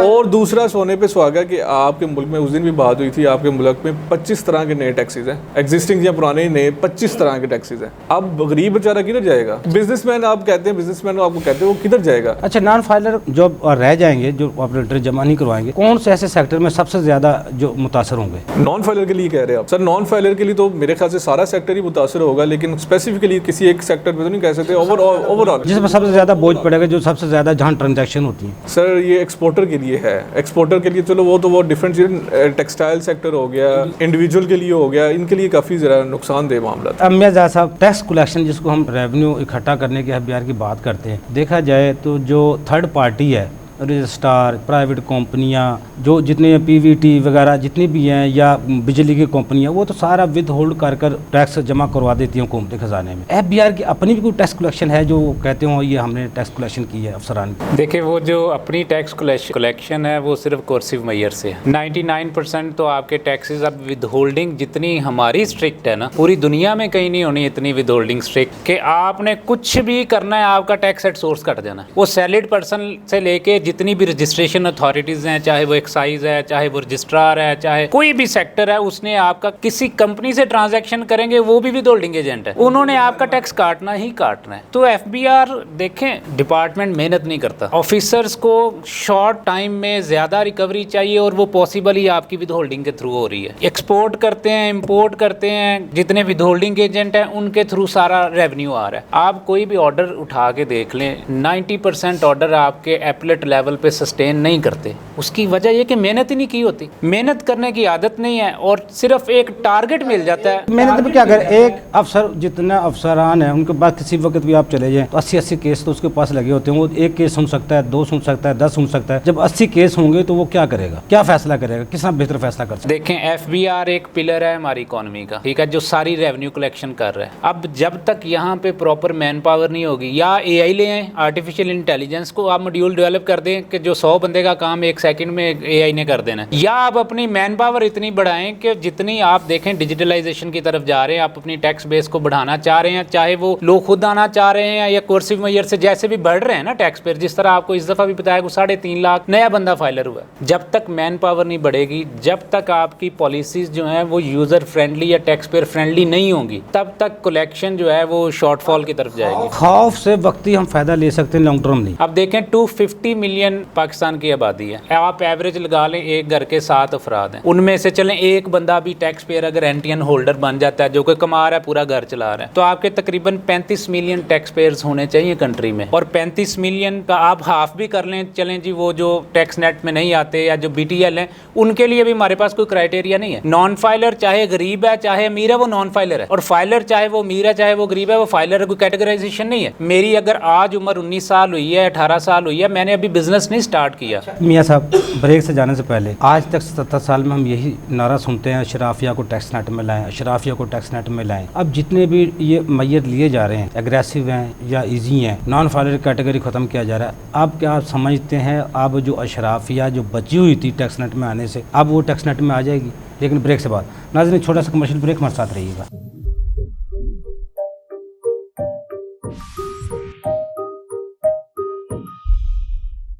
और दूसरा सोने पे सुहागा कि आपके मुल्क में उस दिन भी बात हुई थी, आपके मुल्क में 25 तरह के नए टैक्सेस हैं, एग्जिस्टिंग या पुराने नए 25 तरह के टैक्सेस हैं। अब गरीब बेचारा किधर जाएगा? बिजनेसमैन आप कहते हैं, बिजनेसमैन आपको कहते हैं वो किधर जाएगा? अच्छा, नॉन फाइलर जो रह जाएंगे, जो ऑपरेटर जमा नहीं करवाएंगे, कौन से ऐसे सेक्टर में सबसे ज़्यादा जो मुतासर होंगे? नॉन फाइलर के लिए कह रहे हैं आप? सर नॉन फाइलर के लिए तो मेरे ख्याल से सारा सेक्टर ही मुतासर होगा, लेकिन स्पेसिफिकली किसी एक सेक्टर पे तो नहीं कह सकते। ओवरऑल जिसमें सबसे ज़्यादा बोझ पड़ेगा, जो सबसे ज़्यादा जहाँ ट्रांजैक्शन होती है। सर ये एक्सपोर्टर के लिए है, एक्सपोर्टर के लिए चलो वो डिफरेंट चीज़, टेक्सटाइल सेक्टर हो गया, इंडिविजुअल के लिए हो गया, इनके लिए काफ़ी ज़रा नुकसानदेह मामला। अब मियां साहब, टैक्स कलेक्शन जिसको हम रेवेन्यू इकट्ठा करने के अखबार की बात करते हैं, देखा जाए तो जो थर्ड पार्टी है, रजिस्ट्रार, प्राइवेट कंपनियां, जो जितने PVT वगैरह जितनी भी हैं, या बिजली की कंपनियां, वो तो सारा विद होल्ड कर टैक्स जमा करवा देती हैं हुकूमती खजाने में। FBR की अपनी भी कोई टैक्स कलेक्शन है जो कहते हो ये हमने टैक्स कलेक्शन की है अफसरान की? देखिए वो जो अपनी टैक्स कलेक्शन है वो सिर्फ कोर्सिव मेजर से है। 99% तो आपके टैक्सेस अब विद होल्डिंग जितनी हमारी स्ट्रिक्ट है ना, पूरी दुनिया में कहीं नहीं होनी इतनी विद होल्डिंग स्ट्रिक्ट कि आपने कुछ भी करना है आपका टैक्स एट सोर्स कट जाना है। वो सैलरीड पर्सन से लेके जितनी भी रजिस्ट्रेशन अथॉरिटीज़ हैं, चाहे वो एक्साइज है, चाहे वो रजिस्ट्रार है, चाहे कोई भी सेक्टर है, उसने आपका किसी कंपनी से ट्रांजैक्शन करेंगे वो भी विद होल्डिंग एजेंट है, उन्होंने आपका टैक्स काटना ही काटना है। तो FBR देखें, डिपार्टमेंट मेहनत नहीं करता, ऑफिसर्स को शॉर्ट टाइम में ज़्यादा रिकवरी चाहिए और वो पॉसिबल ही आपकी विद होल्डिंग के थ्रू हो रही है। एक्सपोर्ट करते हैं, इम्पोर्ट करते हैं, जितने विद होल्डिंग एजेंट हैं उनके थ्रू सारा रेवेन्यू आ रहा है। आप कोई भी ऑर्डर उठा के देख लें, 90% ऑर्डर आपके एपलेट लेवल पे सस्टेन नहीं करते। उसकी वजह यह कि मेहनत ही नहीं की होती, मेहनत करने की आदत नहीं है और सिर्फ एक टारगेट मिल जाता है। मेहनत भी क्या कर, एक अफसर, जितना अफसरान है उनके पास किसी वक्त भी आप चले जाएं तो 80 केस तो उसके पास लगे होते हैं। वो एक केस सुन सकता है, 2 सुन सकता है, 10 सुन सकता है। जब 80 केस होंगे तो वो क्या करेगा, क्या फैसला करेगा, किस तरह बेहतर फैसला कर सकता है? देखें FBR एक पिलर है हमारी इकोनॉमी का, ठीक है, जो सारी रेवेन्यू कलेक्शन कर रहा है। अब जब तक यहाँ पे प्रॉपर मैन पावर नहीं होगी, या AI ले आए, आर्टिफिशियल इंटेलिजेंस को आप मॉड्यूल डेवलप कर दें कि जो 100 बंदे का काम 1 सेकंड में AI ने कर देना, या आप अपनी मैन पावर इतनी बढ़ाएं कि जितनी आप देखें डिजिटलाइजेशन की तरफ जा रहे हैं, आप अपनी टैक्स बेस को बढ़ाना चाह रहे हैं, चाहे वो लोग खुद आना चाह रहे हैं या कोर्सिव मेजर से जैसे भी बढ़ रहे हैं ना टैक्स पेयर, जिस तरह आपको इस दफ़ा भी बताया कि 3.5 लाख नया बंदा फाइलर हुआ। जब तक मैन पावर नहीं बढ़ेगी, जब तक आपकी पॉलिसीज जो हैं वो यूज़र फ्रेंडली या टैक्स पेयर फ्रेंडली नहीं होंगी, तब तक कलेक्शन जो है वो शॉर्टफॉल की तरफ जाएगी। खौफ से वक्ती हम फ़ायदा ले सकते हैं, लॉन्ग टर्म नहीं। अब देखें 250 मिलियन मिलियन पाकिस्तान की आबादी है, आप एवरेज लगा लें एक घर के 7 अफराद हैं, उनमें से चलें एक बंदा भी टैक्स पेयर अगर एनटीएन होल्डर बन जाता है जो कि कमा रहा है पूरा घर चला रहा है, तो आपके तकरीबन 35 मिलियन टैक्स पेयर्स होने चाहिए कंट्री में। और 35 मिलियन का आप हाफ भी कर लें, चलें जी वो जो टैक्स नेट में नहीं आते या जो BTL हैं उनके लिए भी हमारे पास कोई क्राइटेरिया नहीं है। नॉन फाइलर चाहे गरीब है चाहे अमीर है वो नॉन फाइलर है, और फाइलर चाहे वो अमीर है चाहे वो गरीब है वो फाइलर है, कोई कैटेगराइजेशन नहीं है। मेरी अगर आज उम्र 19 साल हुई है 18 साल हुई है, मैंने अभी बिजनेस नहीं स्टार्ट किया। मियाँ साहब, ब्रेक से जाने से पहले आज तक 77 साल में हम यही नारा सुनते हैं, अशराफिया को टैक्स नेट में लाएं, अशराफिया को टैक्स नेट में लाएं। अब जितने भी ये मैयत लिए जा रहे हैं, एग्रेसिव हैं या इजी हैं, नॉन फाइलर कैटेगरी ख़त्म किया जा रहा है। अब क्या आप समझते हैं अब जो अशराफिया जो बची हुई थी टैक्स नेट में आने से, अब वो टैक्स नेट में आ जाएगी? लेकिन ब्रेक से बाद नाज़रीन छोटा सा कमर्शियल ब्रेक, हमारे साथ रहिएगा।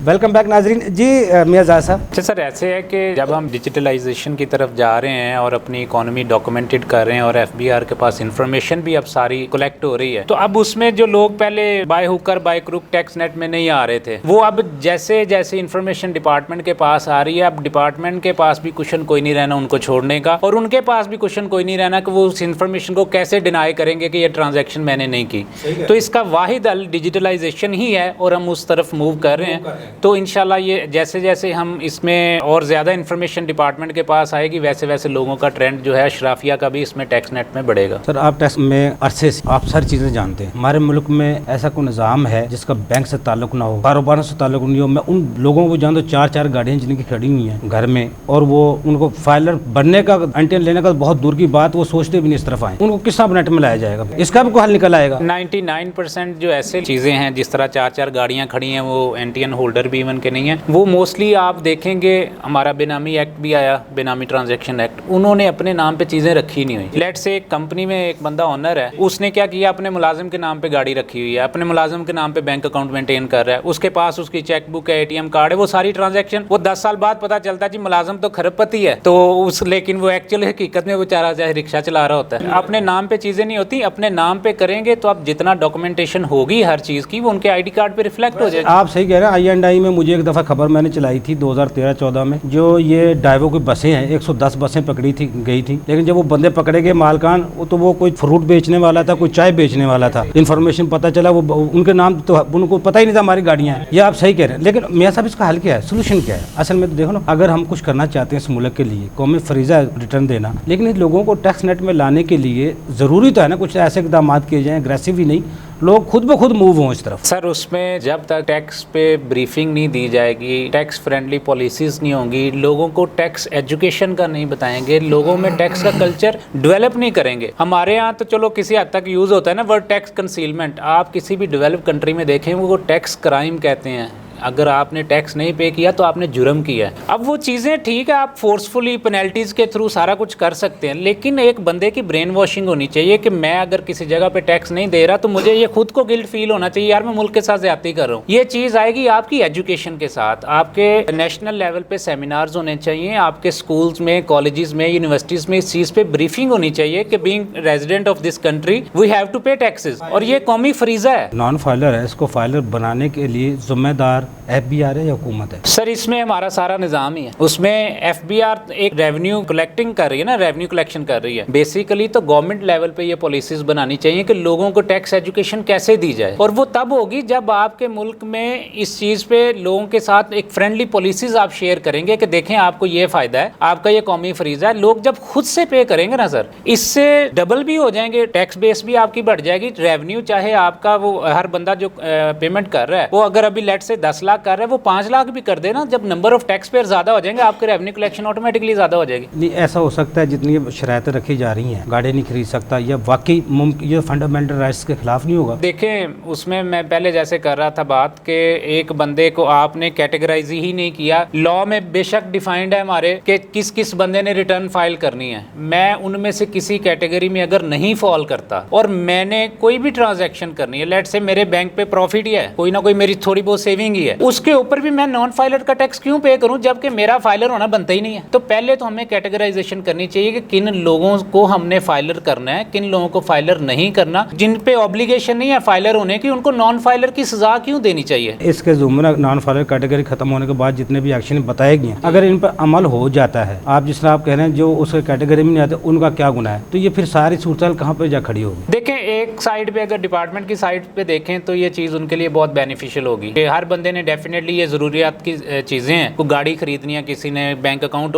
वेलकम बैक नाजरीन। जी मियाँ ज़ाहिद साहब। अच्छा सर, ऐसे है कि जब हम डिजिटलाइजेशन की तरफ जा रहे हैं और अपनी इकोनॉमी डॉक्यूमेंटेड कर रहे हैं और FBR के पास इंफॉर्मेशन भी अब सारी कलेक्ट हो रही है, तो अब उसमें जो लोग पहले by hook or by crook tax net में नहीं आ रहे थे, वो अब जैसे जैसे इंफॉर्मेशन डिपार्टमेंट के पास आ रही है, अब डिपार्टमेंट के पास भी क्वेश्चन कोई नहीं रहना उनको छोड़ने का, और उनके पास भी क्वेश्चन कोई नहीं रहना कि वो उस इंफॉर्मेशन को कैसे डिनाई करेंगे कि ये ट्रांजैक्शन मैंने नहीं की। तो इसका वाहिद हल डिजिटलाइजेशन ही है और हम उस तरफ मूव कर रहे हैं। तो इंशाल्लाह ये जैसे जैसे हम इसमें और ज़्यादा इन्फॉर्मेशन डिपार्टमेंट के पास आएगी वैसे वैसे लोगों का ट्रेंड जो है अशराफिया का भी इसमें टैक्स नेट में बढ़ेगा। सर, आप टैक्स में अरसे से आप सारी चीज़ें जानते हैं। हमारे मुल्क में ऐसा कोई निज़ाम है जिसका बैंक से ताल्लुक ना हो, कारोबार से ताल्लुक नहीं हो। मैं उन लोगों को जानता हूँ 4-4 गाड़ियाँ जिनकी खड़ी हुई हैं घर में, और वो उनको फाइलर बनने का एनटीएन लेने का बहुत दूर की बात, वो सोचते भी नहीं इस तरफ आए। उनको किस तरह नेट में लाया जाएगा? इसका भी कोई हल निकल आएगा? 99% जो ऐसे चीज़ें हैं जिस तरह 4-4 गाड़ियाँ खड़ी हैं वो एनटीएन होल्डर भी इवन के नहीं है। वो मोस्टली आप देखेंगे हमारा बेनामी एक्ट भी आया, बेनामी ट्रांजैक्शन एक्ट, उन्होंने अपने नाम पे चीज़ें रखी नहीं हुई। लेट से एक कंपनी में एक बंदा ओनर है, उसने क्या किया, अपने मुलाजिम के नाम पे गाड़ी रखी हुई है, अपने मुलाजिम के नाम पे बैंक अकाउंट मेंटेन कर रहा है, उसके पास उसकी चेक बुक है, ATM कार्ड है, वो सारी ट्रांजैक्शन वो 10 साल बाद पता चलता है जी मुलाजिम तो खरबपति है, तो उस लेकिन वो एक्चुअली हकीकत में बेचारा चाहे रिक्शा चला रहा होता है। अपने नाम पे चीज़ें नहीं होती, अपने नाम पे करेंगे तो अब जितना डॉक्यूमेंटेशन होगी हर चीज़ की वो उनके ID कार्ड पे रिफ्लेक्ट हो जाएगी। आप सही कह रहे हैं। I&I में मुझे एक दफ़ा खबर मैंने चलाई थी 2013-14 में, जो ये डाइवो की बसें हैं 110 बसें पकड़ी थी गई थी, लेकिन जब वो बंदे पकड़े गए मालकान, वो तो वो कोई फ्रूट बेचने वाला था, कोई चाय बेचने वाला था। इन्फॉर्मेशन पता चला वो उनके नाम तो उनको पता ही नहीं था हमारी गाड़ियाँ हैं। ये आप सही कह रहे हैं, लेकिन मियाँ साहब इसका हल क्या है, सोल्यूशन क्या है? असल में तो देखो ना, अगर हम कुछ करना चाहते हैं इस मुल्क के लिए, कौमी फरीजा रिटर्न देना, लेकिन इन लोगों को टैक्स नेट में लाने के लिए ज़रूरी तो है ना कुछ ऐसे इकदाम किए जाएँ, एग्रेसिव ही नहीं, लोग खुद ब खुद मूव हों इस तरफ। सर, उसमें जब तक टैक्स पे ब्रीफिंग नहीं दी जाएगी, टैक्स फ्रेंडली पॉलिसीज़ नहीं होंगी, लोगों को टैक्स एजुकेशन का नहीं बताएंगे, लोगों में टैक्स का कल्चर डेवलप नहीं करेंगे। हमारे यहाँ तो चलो किसी हद तक यूज़ होता है ना वर्ड टैक्स कंसीलमेंट, आप किसी भी डेवलप कंट्री में देखें वो टैक्स क्राइम कहते हैं। अगर आपने टैक्स नहीं पे किया तो आपने जुर्म किया है। अब वो चीज़ें ठीक है, आप फोर्सफुली पेनल्टीज़ के थ्रू सारा कुछ कर सकते हैं, लेकिन एक बंदे की ब्रेन वॉशिंग होनी चाहिए कि मैं अगर किसी जगह पे टैक्स नहीं दे रहा तो मुझे ये खुद को गिल्ट फील होना चाहिए, यार मैं मुल्क के साथ ज़्यादती कर रहा हूँ। ये चीज़ आएगी आपकी एजुकेशन के साथ। आपके नेशनल लेवल पे सेमिनार्स होने चाहिए, आपके स्कूल्स में, कॉलेजेस में, यूनिवर्सिटीज़ में इस चीज़ पे ब्रीफिंग होनी चाहिए कि being resident of this country we have to pay taxes, और ये कौमी फरीजा है। नॉन फाइलर है, इसको फाइलर बनाने के लिए जिम्मेदार FBR है या हुकूमत है? सर, इसमें हमारा सारा निज़ाम ही है। उसमें FBR एक रेवेन्यू कलेक्टिंग कर रही है ना, रेवेन्यू कलेक्शन कर रही है। बेसिकली तो गवर्नमेंट लेवल पे ये पॉलिसीज बनानी चाहिए कि लोगों को टैक्स एजुकेशन कैसे दी जाए, और वो तब होगी जब आपके मुल्क में इस चीज़ पे लोगों के साथ एक फ्रेंडली पॉलिसीज आप शेयर करेंगे कि देखें आपको ये फ़ायदा है, आपका ये कौमी फरीजा है। लोग जब खुद से पे करेंगे ना सर, इससे डबल भी हो जाएंगे, टैक्स बेस भी आपकी बढ़ जाएगी। रेवेन्यू चाहे आपका वो हर बंदा जो पेमेंट कर रहा है वो अगर अभी लेट से 10 लाख कर रहा है वो 5 लाख भी कर देना, जब नंबर ऑफ टैक्स पेयर ज्यादा हो जाएंगे आपके रेवेन्यू कलेक्शन ऑटोमेटिकली ज्यादा हो जाएगी। नहीं, ऐसा हो सकता है जितनी शरायतें रखी जा रही हैं गाड़ी नहीं खरीद सकता, या वाकई ये फंडामेंटल राइट्स के खिलाफ नहीं होगा? देखें, उसमें मैं पहले जैसे कर रहा था बात कि एक बंदे को आपने कैटेगराइज ही नहीं किया। लॉ में बेशक डिफाइंड है हमारे कि किस किस बंदे ने रिटर्न फाइल करनी है। मैं उनमें से किसी कैटेगरी में अगर नहीं फॉल करता और मैंने कोई भी ट्रांजैक्शन करनी है, लेट से मेरे बैंक पे प्रॉफिट ही है, कोई ना कोई मेरी थोड़ी बहुत सेविंग ही ही है, उसके ऊपर भी मैं नॉन फाइलर का टैक्स क्यों पे करूं जबकि मेरा फाइलर होना बनता ही नहीं है। तो पहले तो हमें कैटेगराइजेशन करनी चाहिए कि किन लोगों को हमने फाइलर करना है, किन लोगों को फाइलर नहीं करना। जिन पे ऑब्लिगेशन नहीं है फाइलर होने की, उनको नॉन फाइलर की सजा क्यों देनी चाहिए। इसके जुम्मन नॉन फाइलर कैटेगरी खत्म होने के बाद जितने भी एक्शन बताए गए, अगर इन पर अमल हो जाता है, आप जिस तरह आप कह रहे हैं जो उस कैटेगरी में नहीं आते उनका क्या गुनाह है, तो ये फिर सारी सूरत कहाँ पे जा खड़ी होगी। देखें, एक साइड पे अगर डिपार्टमेंट की साइड पे देखें तो ये चीज़ उनके लिए बहुत बेनिफिशियल होगी कि हर बंदे ने डेफिनेटली ये ज़रूरियात की चीज़ें हैं, कोई गाड़ी खरीदनी है, किसी ने बैंक अकाउंट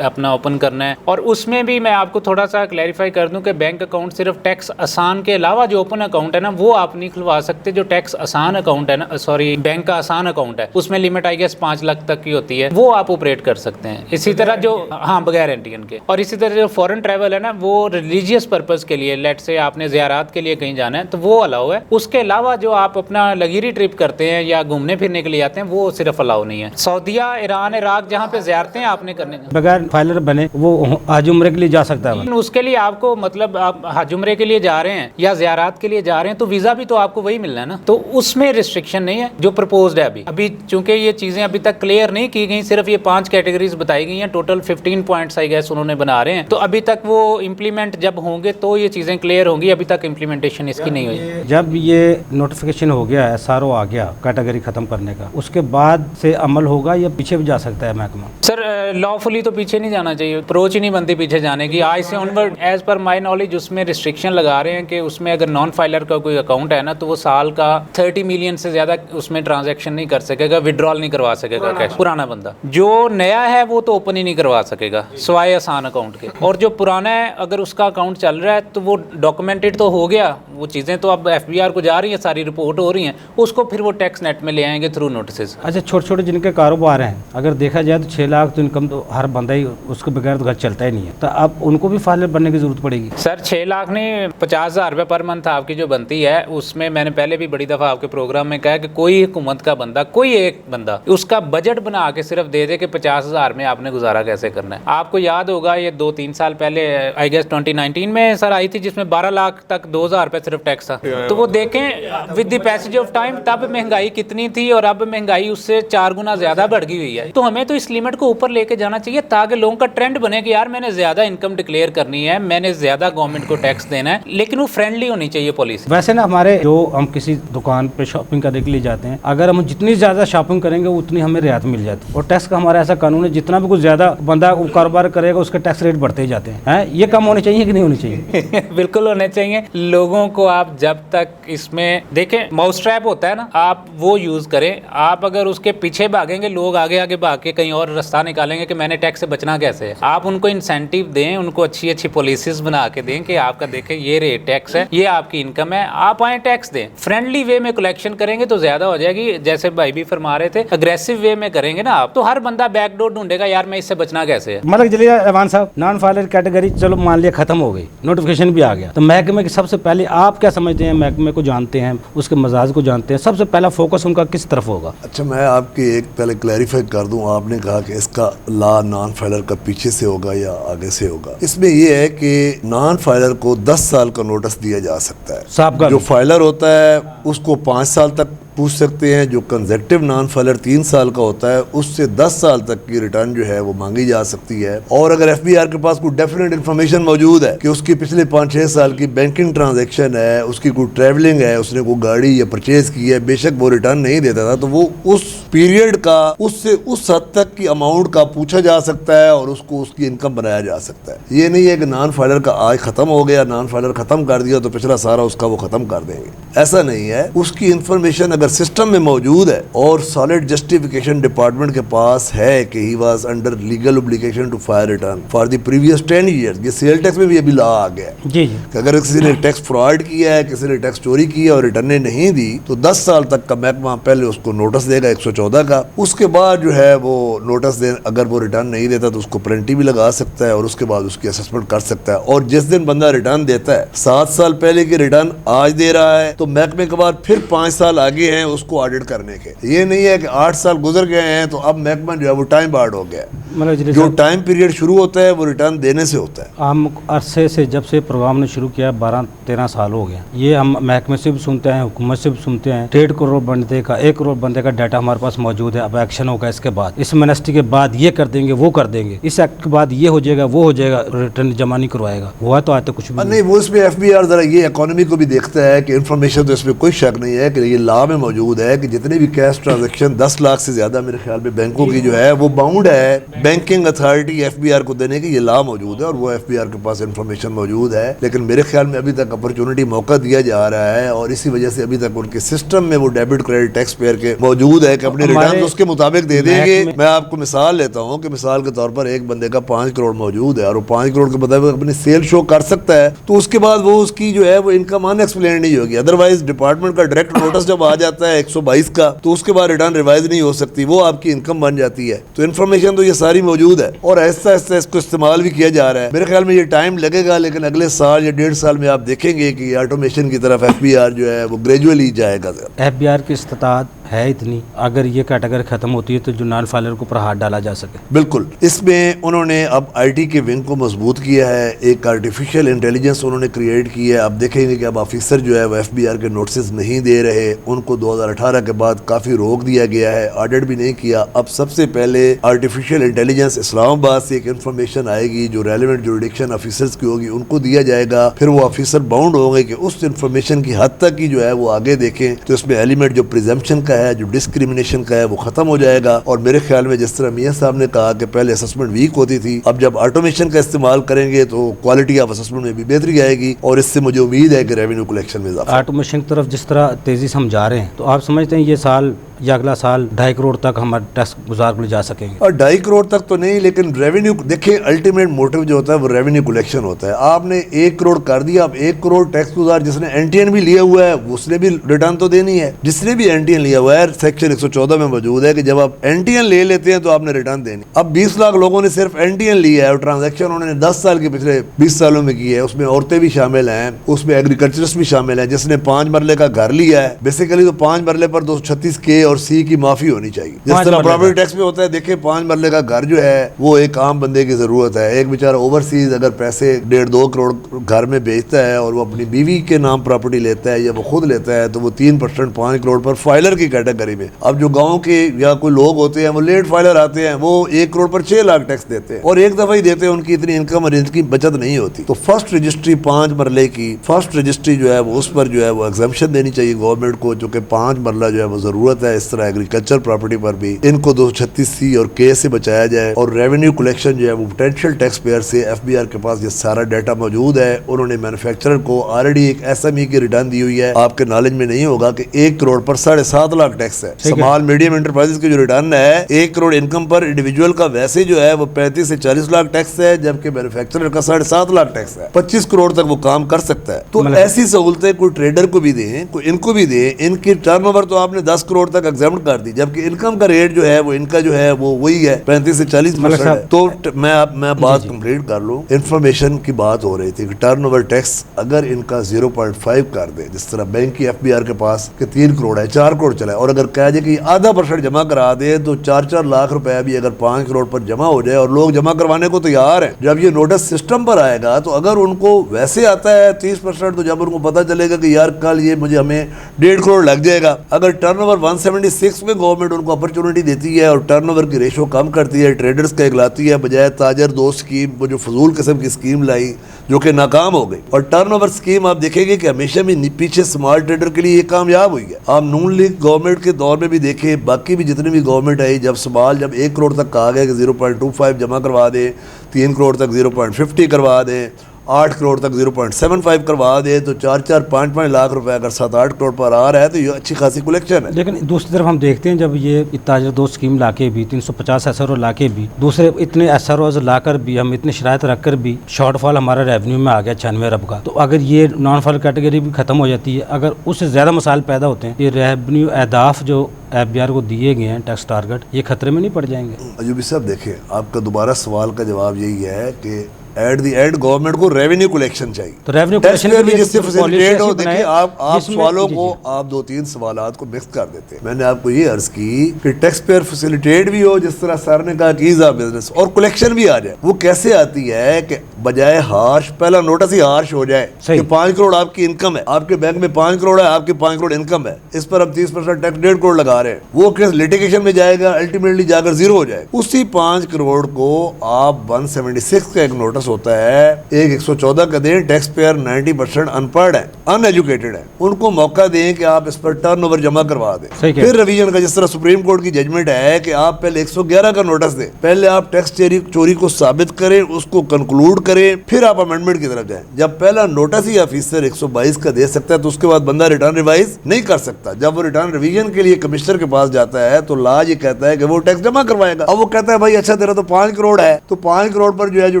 अपना ओपन करना है। और उसमें भी मैं आपको थोड़ा सा क्लैरिफाई कर दूं कि बैंक अकाउंट सिर्फ टैक्स आसान के अलावा जो ओपन अकाउंट है ना वो आप नहीं खुलवा सकते। जो टैक्स आसान अकाउंट है ना, सॉरी बैंक का आसान अकाउंट है, उसमें लिमिट आई गेस 5 लाख तक की होती है, वो आप ऑपरेट कर सकते हैं। इसी तरह जो हाँ बगैर एंटीएन के, और इसी तरह जो फॉरेन ट्रैवल है ना वो रिलीजियस पर्पज़ के लिए, लेट से आपने ज़ियारात के लिए कहीं जाना है तो वो अलाउ है। उसके अलावा जो आप अपना लग्जरी ट्रिप करते हैं या घूमने फिरने के लिए आते हैं वो सिर्फ अलाउ नहीं है। सऊदीया, ईरान, इराक जहाँ पे ज़ियारतें आपने करने बगैर फाइलर बने वो हज उम्रे के लिए जा सकता है। उसके लिए आपको मतलब आप हज उम्रे के लिए जा रहे हैं या ज़ियारत के लिए जा रहे हैं तो वीज़ा भी तो आपको वही मिलना है ना, तो उसमें रिस्ट्रिक्शन नहीं है जो प्रपोज्ड है अभी चूंकि ये चीज़ें अभी तक क्लियर नहीं की गई, सिर्फ ये 5 कैटेगरीज बताई गई हैं, टोटल 15 पॉइंट्स आई गेस उन्होंने बना रहे हैं। तो अभी तक वो इम्प्लीमेंट जब होंगे तो ये चीज़ें क्लियर होंगी, अभी तक इम्प्लीमेंटेशन इसकी नहीं हुई। जब ये नोटिफिकेशन हो गया, SRO आ गया कैटेगरी खत्म करने का, उसके बाद से अमल होगा या पीछे भी जा सकता है महकमा? सर लॉफुली तो पीछे नहीं जाना चाहिए, अप्रोच ही नहीं बनती पीछे जाने की। आज से onward as per my knowledge उसमें रिस्ट्रिक्शन लगा रहे हैं कि उसमें अगर नॉन फाइलर का कोई अकाउंट है ना तो वो साल का 30 मिलियन से ज़्यादा उसमें ट्रांजैक्शन नहीं कर सकेगा, विड्रॉल नहीं करवा सकेगा कैश। पुराना बंदा जो नया है वो तो ओपन ही नहीं करवा सकेगा सिवाय आसान अकाउंट के, और जो पुराना है अगर उसका अकाउंट चल रहा है तो वो डॉक्यूमेंटेड तो हो गया, वो चीज़ें तो अब FBR को जा रही हैं, सारी रिपोर्ट हो रही हैं, उसको फिर वो टैक्स नेट में ले आएंगे थ्रू नोटिस। अच्छा, छोटे छोटे जिनके कारोबार हैं, अगर देखा जाए तो 6 लाख तो इनकम तो हर बंदा ही, उसके बगैर तो घर चलता ही नहीं है, तो अब उनको भी फाइलर बनने की जरूरत पड़ेगी? सर 6 लाख नहीं, 50,000 रुपये पर मंथ आपकी जो बनती है उसमें मैंने पहले भी बड़ी दफ़ा आपके प्रोग्राम में कहा कि कोई हुकूमत का बंदा, कोई एक बंदा उसका बजट बना के सिर्फ दे दे कि 50,000 में आपने गुजारा कैसे करना है। आपको याद होगा ये 2-3 साल पहले आई गेस 2019 में सर आई थी जिसमें 12 लाख तक 2,000 रुपये सिर्फ टैक्स था। तो वो देखें with the passage of time तब महंगाई कितनी थी और अब महंगाई उससे 4 गुना ज़्यादा बढ़ गई हुई है। तो हमें तो इस लिमिट को ऊपर लेके जाना चाहिए ताकि लोगों का ट्रेंड बने कि यार मैंने ज़्यादा इनकम डिक्लेयर करनी है, मैंने ज़्यादा गवर्नमेंट को टैक्स देना है, लेकिन वो फ्रेंडली होनी चाहिए पॉलिसी। वैसे ना हमारे जो हम किसी दुकान पे शॉपिंग करने के लिए जाते हैं, अगर हम जितनी ज़्यादा शॉपिंग करेंगे उतनी हमें रियायत मिल जाती है, और टैक्स का हमारा ऐसा कानून है जितना भी कुछ ज़्यादा बंदा कारोबार करेगा उसके टैक्स रेट बढ़ते ही जाते हैं। ये कम होने चाहिए कि नहीं होने चाहिए? बिल्कुल होने चाहिए। लोगों को आप जब तक इसमें देखें, माउस ट्रैप होता है ना, आप वो यूज़ करें। आप अगर उसके पीछे भागेंगे, लोग आगे आगे भाग के कहीं और रास्ता निकालेंगे कि मैंने टैक्स से बचना कैसे है। आप उनको इंसेंटिव दें, उनको अच्छी अच्छी पॉलिसीज बना के दें कि आपका देखें ये रेट टैक्स है, ये आपकी इनकम है, आप आए टैक्स दें। फ्रेंडली वे में कलेक्शन करेंगे तो ज़्यादा हो जाएगी, जैसे भाई भी फरमा रहे थे। अग्रेसिव वे में करेंगे ना आप तो हर बंदा बैकडोर ढूंढेगा, यार मैं इससे बचना कैसे है। मलिक जलील रहमान साहब, नॉन फाइलर कैटेगरी चलो मान लिया खत्म हो गई, नोटिफिकेशन भी आ गया, तो महकमे की सबसे पहले आप क्या समझते हैं? महकमे को जानते हैं, उसके मजाज को जानते हैं, सबसे पहला फोकस उनका किस तरफ होगा? अच्छा, मैं आपकी एक पहले क्लैरिफाई कर दूं। आपने कहा कि इसका ला नॉन फाइलर का पीछे से होगा या आगे से होगा। इसमें यह है कि नॉन फाइलर को 10 साल का नोटिस दिया जा सकता है। जो फाइलर होता है उसको 5 साल तक पूछ सकते हैं। जो कंजेक्टिव नॉन फाइलर 3 साल का होता है उससे 10 साल तक की रिटर्न जो है वो मांगी जा सकती है। और अगर FBR के पास कोई डेफिनेट इन्फॉर्मेशन मौजूद है कि उसकी पिछले 5-6 साल की बैंकिंग ट्रांजैक्शन है, उसकी कोई ट्रैवलिंग है, उसने कोई गाड़ी या परचेज की है, बेशक वो रिटर्न नहीं देता था, तो वो उस पीरियड का उससे उस हद तक की अमाउंट का पूछा जा सकता है और उसको उसकी इनकम बनाया जा सकता है। ये नहीं है कि नॉन फाइलर का आज खत्म हो गया, नॉन फाइलर खत्म कर दिया तो पिछला सारा उसका वो खत्म कर देंगे, ऐसा नहीं है। उसकी इन्फॉर्मेशन अगर सिस्टम में मौजूद है और सॉलिड जस्टिफिकेशन डिपार्टमेंट के पास है कि he was under legal obligation to file return for the previous 10 years, ये सेल टैक्स में भी अभी लॉ आ गया है जी कि अगर किसी ने टैक्स फ्रॉड किया है, किसी ने टैक्स चोरी किया और रिटर्नें नहीं दी तो 10 साल तक का महकमा पहले उसको नोटिस देगा 114 का। उसके बाद जो है वो नोटिस दे, अगर वो रिटर्न नहीं देता तो उसको पेनल्टी भी लगा सकता है और उसके बाद उसकी असेसमेंट कर सकता है। और जिस दिन बंदा रिटर्न देता है, 7 साल पहले की रिटर्न आज दे रहा है तो महकमे के बाद फिर 5 साल आगे ہیں اس کو آڈٹ کرنے کے. یہ نہیں ہے کہ 8 سال گزر گئے ہیں تو اب محکمہ جو ہے وہ ٹائم بارڈ ہو گیا ہے. جو ٹائم پیریڈ شروع ہوتا ہے وہ ریٹرن دینے سے ہوتا ہے. ہم عرصے سے جب سے پروگرام نے شروع کیا 12-13 سال ہو گیا. یہ ہم محکمے سے بھی سنتے ہیں, حکومت سے بھی سنتے ہیں. 1.5 کروڑ بندے کا 1 کروڑ بندے کا ڈیٹا ہمارے پاس موجود ہے. اب ایکشن ہوگا اس کے بعد, اس منسٹری کے بعد یہ کر دیں گے, وہ کر دیں گے, اس ایکٹ کے بعد یہ ہو جائے گا, وہ ہو جائے گا, ریٹرن جمع نہیں کروائے گا. ہوا تو آتے کچھ بھی نہیں. وہ اس میں ایف بی آر ذرا یہ اکانومی کو بھی دیکھتا ہے کہ انفارمیشن تو اس میں کوئی شک نہیں ہے کہ یہ لا میں موجود ہے کہ جتنے بھی کیش ٹرانزیکشن 10 لاکھ سے زیادہ میرے خیال میں بینکوں کی جو ہے وہ باؤنڈ ہے banking authority F B R کو دینے کی. یہ لا موجود ہے اور وہ ایف بی آر کے پاس انفارمیشن موجود ہے. لیکن میرے خیال میں ابھی تک اپرچونٹی موقع دیا جا رہا ہے اور اسی وجہ سے ابھی تک ان کے سسٹم میں وہ ڈیبٹ کریڈٹ ٹیکس پیئر کے موجود ہے کہ اپنے ریٹرن اس کے مطابق دے دیں گے. میں آپ کو مثال لیتا ہوں کہ مثال کے طور پر ایک بندے کا 5 کروڑ موجود ہے اور وہ 5 کروڑ کے مطابق اپنی سیل شو کر سکتا ہے تو اس کے بعد وہ اس کی جو ہے وہ انکم ان ایکسپلین نہیں ہوگی. ادروائز ڈپارٹمنٹ کا ڈائریکٹ نوٹس جب آ جاتا ہے 122 کا تو اس کے بعد ریٹرن ریوائز نہیں ہو سکتی, وہ آپ کی انکم بن جاتی ہے. تو انفارمیشن تو یہ ساری موجود ہے اور آہستہ آہستہ اس کو استعمال بھی کیا جا رہا ہے. میرے خیال میں یہ ٹائم لگے گا لیکن اگلے سال یا 1.5 سال میں آپ دیکھیں گے کہ آٹومیشن کی طرف ایف بی آر جو ہے وہ گریجولی جائے گا. ایف بی آر کی استطاعت ہے اتنی, اگر یہ کیٹیگری ختم ہوتی ہے تو جو نان فائلر کو پر ہاتھ ڈالا جا سکے. بالکل. اس میں انہوں نے اب آئی ٹی کے ونگ کو مضبوط کیا ہے, ایک آرٹیفیشیل انٹیلیجنس انہوں نے کریٹ کی ہے. اب دیکھیں گے کہ اب آفیسر جو ہے وہ ایف بی آر کے نوٹسز نہیں دے رہے, ان کو 2018 کے بعد کافی روک دیا گیا ہے, آڈٹ بھی نہیں کیا. اب سب سے پہلے آرٹیفیشیل انٹیلیجنس اسلام آباد سے ایک انفارمیشن آئے گی جو ریلیونٹ جوریڈکشن آفیسرز کی ہوگی, ان کو دیا جائے گا. پھر وہ آفیسر باؤنڈ ہوں گے کہ اس انفارمیشن کی حد تک کی جو ہے وہ آگے دیکھیں. تو اس میں ایلیمنٹ جو پریزمپشن کا ہے, جو ڈسکریمنیشن کا ہے, وہ ختم ہو جائے گا. اور میرے خیال میں جس طرح میاں صاحب نے کہا کہ پہلے اسسمنٹ ویک ہوتی تھی, اب جب آٹومیشن کا استعمال کریں گے تو کوالٹی آف اسسمنٹ میں بھی بہتری آئے گی اور اس سے مجھے امید ہے کہ ریونیو کلیکشن میں اضافہ. آٹومیشن کی طرف جس طرح تیزی سے ہم جا رہے ہیں تو آپ سمجھتے ہیں یہ سال یا اگلا سال 2.5 کروڑ تک ہمارے ٹیکس گزار کو لے جا سکیں گے؟ اور 2.5 کروڑ تک تو نہیں, لیکن ریونیو دیکھیں الٹیمیٹ موٹیو جو ہوتا ہے وہ ریونیو کلیکشن ہوتا ہے. آپ نے 1 کروڑ کر دیا, اب 1 کروڑ ٹیکس گزار جس نے این ٹی این بھی لیا ہوا ہے اس نے بھی ریٹرن تو دینی ہے. جس نے بھی این ٹی این لیا ہوا ہے سیکشن 114 میں موجود ہے کہ جب آپ این ٹی این لے لیتے ہیں تو آپ نے ریٹرن دینی. اب 20 لاکھ لوگوں نے صرف این ٹی این لیا ہے اور ٹرانزیکشن انہوں نے 10 سال کے پچھلے 20 سالوں میں کی ہے. اس میں عورتیں بھی شامل ہیں, اس میں ایگریکلچرسٹ بھی شامل ہیں. جس نے 5 مرلے کا گھر لیا ہے بیسیکلی تو 5 مرلے پر 236 کے اور سی کی معافی ہونی چاہیے. جس طرح پراپرٹی ٹیکس میں ہوتا ہے, دیکھیں 5 مرلے کا گھر جو ہے وہ ایک عام بندے کی ضرورت ہے. ایک بیچارہ اوورسیز اگر پیسے 1.5-2 کروڑ گھر میں بیچتا ہے اور وہ اپنی بیوی کے نام پراپرٹی لیتا ہے یا وہ خود لیتا ہے تو وہ 3% 5 کروڑ پر فائلر کی کیٹیگری میں. اب جو گاؤں کے یا کوئی لوگ ہوتے ہیں وہ لیٹ فائلر آتے ہیں, وہ 1 کروڑ پر 6 لاکھ ٹیکس دیتے ہیں اور ایک دفعہ ہی دیتے ہیں, ان کی اتنی انکم اور ان کی بچت نہیں ہوتی. تو فرسٹ رجسٹری 5 مرلے کی فرسٹ رجسٹری جو ہے وہ اس پر جو ہے وہ ایگزمپشن دینی چاہیے گورنمنٹ کو, چونکہ 5 مرلہ جو ہے وہ ضرورت ہے. اس طرح ایگریکلچر پراپرٹی پر بھی ان کو 236 سی اور کے سے بچایا جائے. اور ریونیو کلیکشن جو ہے وہ پوٹینشیل ٹیکس پیئر سے ایف بی آر کے پاس یہ سارا ڈیٹا موجود ہے. انہوں نے مینوفیکچرر کو آلریڈی ایک ایس ایم ای کی ریٹرن دی ہوئی ہے. آپ کے نالج میں نہیں ہوگا کہ 1 کروڑ پر 7.5 لاکھ ٹیکس ہے. اسمال میڈیم انٹرپرائز کی جو ریٹرن ہے 1 کروڑ انکم پر انڈیویجول کا ویسے جو ہے وہ 35 سے 40 لاکھ ٹیکس ہے, جبکہ مینوفیکچرر کا 7.5 لاکھ ٹیکس ہے. 25 کروڑ تک وہ کام کر سکتا ہے. تو ایسی سہولتیں کوئی ٹریڈر کو بھی دیں, کوئی ان کو بھی دیں. ان کی ٹرن اوور تو آپ نے 10 کروڑ تک ایگزمپٹ کر دی, جبکہ انکم کا ریٹ جو ہے وہ ان کا جو ہے وہ وہی ہے 35 سے 40%. تو میں بات کمپلیٹ کر لوں. انفارمیشن کی بات ہو رہی تھی کہ ٹرن اوور ٹیکس اگر ان کا 0.5 کر دے, جس طرح بینک کی ایف بی آر کے پاس کہ 3 کروڑ ہے 4 کروڑ چلا ہے, اور اگر کہہ دے کہ 0.5% جمع کرا دے تو 4 لاکھ روپے بھی اگر 5 کروڑ پر جمع ہو جائے اور لوگ جمع کروانے کو تیار ہیں. جب یہ نوٹس سسٹم پر آئے گا تو اگر ان کو ویسے آتا ہے 30%, تو جب ان کو پتہ چلے گا کہ یار کل یہ مجھے ہمیں 1.5 کروڑ لگ جائے گا. اگر ٹرن اوور 176 میں گورنمنٹ ان کو اپرچونٹی دیتی ہے اور ٹرن اوور کی ریشو کم کرتی ہے, ٹریڈرز کا اگلاتی ہے, بجائے تاجر دو اسکیم, وہ جو فضول قسم کی اسکیم لائی جو کہ ناکام ہو گئی. اور ٹرن اوور اسکیم آپ دیکھیں گے کہ ہمیشہ میں پیچھے اسمال ٹریڈر کے لیے یہ کامیاب ہوئی ہے. آپ نون لیگ گورنمنٹ کے دور میں بھی دیکھیں, باقی بھی جتنی بھی گورنمنٹ آئی, جب سمال جب 1 کروڑ تک کہا گیا کہ 0.25 جمع کروا دیں, 3 کروڑ تک 0.50 کروا دیں, 8 کروڑ تک 0.75 کروا دے, تو 4-5 لاکھ روپے اگر 7-8 کروڑ پر آ رہا ہے تو یہ اچھی خاصی کلیکشن ہے. لیکن دوسری طرف ہم دیکھتے ہیں جب یہ تاجر دوست اسکیم لا کے بھی 350 ایس آر او لا کے بھی دوسرے اتنے ایس آر اوز لا کر بھی ہم اتنے شرائط رکھ کر بھی شارٹ فال ہمارا ریونیو میں آ گیا 96 ارب کا. تو اگر یہ نان فال کیٹیگری بھی ختم ہو جاتی ہے, اگر اس سے زیادہ مسائل پیدا ہوتے ہیں, یہ ریونیو اہداف جو ایف بی آر کو دیے گئے ہیں ٹیکس ٹارگٹ, یہ خطرے میں نہیں پڑ جائیں گے؟ ایوبی صاحب دیکھیں, آپ کا دوبارہ سوال کا جواب یہی ہے کہ ایٹ دی اینڈ گورنمنٹ کو ریونیو کلیکشن چاہیے. تو ریونیو ٹیکس کلیکشن پیئر کے بھی لیے جس سے فیسیلیٹیٹ ہو. دیکھیے آپ جس میں- سوالوں جی، کو جی. آپ 2-3 سوالات کو مکس کر دیتے ہیں. میں نے آپ کو یہ عرض کی کہ ٹیکس پیئر فیسیلیٹیٹ بھی ہو, جس طرح سر نے کہا کہ ایز آف بزنس, اور کلیکشن بھی آ جائے. وہ کیسے آتی ہے کہ بجائے ہارش, پہلا نوٹس ہی ہارش ہو جائے کہ 5 کروڑ آپ کی انکم ہے, آپ کے بینک میں 5 کروڑ ہے, آپ کی 5 کروڑ انکم ہے, اس پر اب 30% ٹیکس 1.5 کروڑ لگا رہے ہیں. وہ کیس لٹیگیشن میں جائے گا, الٹیمیٹلی جا کر زیرو ہو جائے. اسی 5 کروڑ کو آپ 176 کا ایک نوٹس ہوتا ہے, ایک 114 کا دیں. ٹیکس پیئر 90% ان پڑھ ہے, ان ایجوکیٹڈ ہے, ان کو موقع دیں کہ آپ اس پر ٹرن اوور جمع کروا دیں. پھر ریویژن کا, جس طرح سپریم کورٹ کی ججمنٹ ہے کہ آپ پہلے 111 کا نوٹس دیں, پہلے آپ ٹیکس چوری کو ثابت کریں, اس کو کنکلوڈ کریں, پھر آپ امینڈمنٹ کی طرف جائیں. جب پہلا نوٹس ہی آفیسر 122 کا دے سکتا ہے تو اس کے بعد بندہ ریٹرن ریوائز نہیں کر سکتا. جب وہ ریٹرن ریویژن کے لیے کمشنر کے پاس جاتا ہے تو لا یہ کہتا ہے کہ وہ ٹیکس جمع کروائے گا. اب وہ کہتا ہے بھائی اچھا تیرا تو 5 کروڑ ہے, تو 5 کروڑ پر جو ہے جو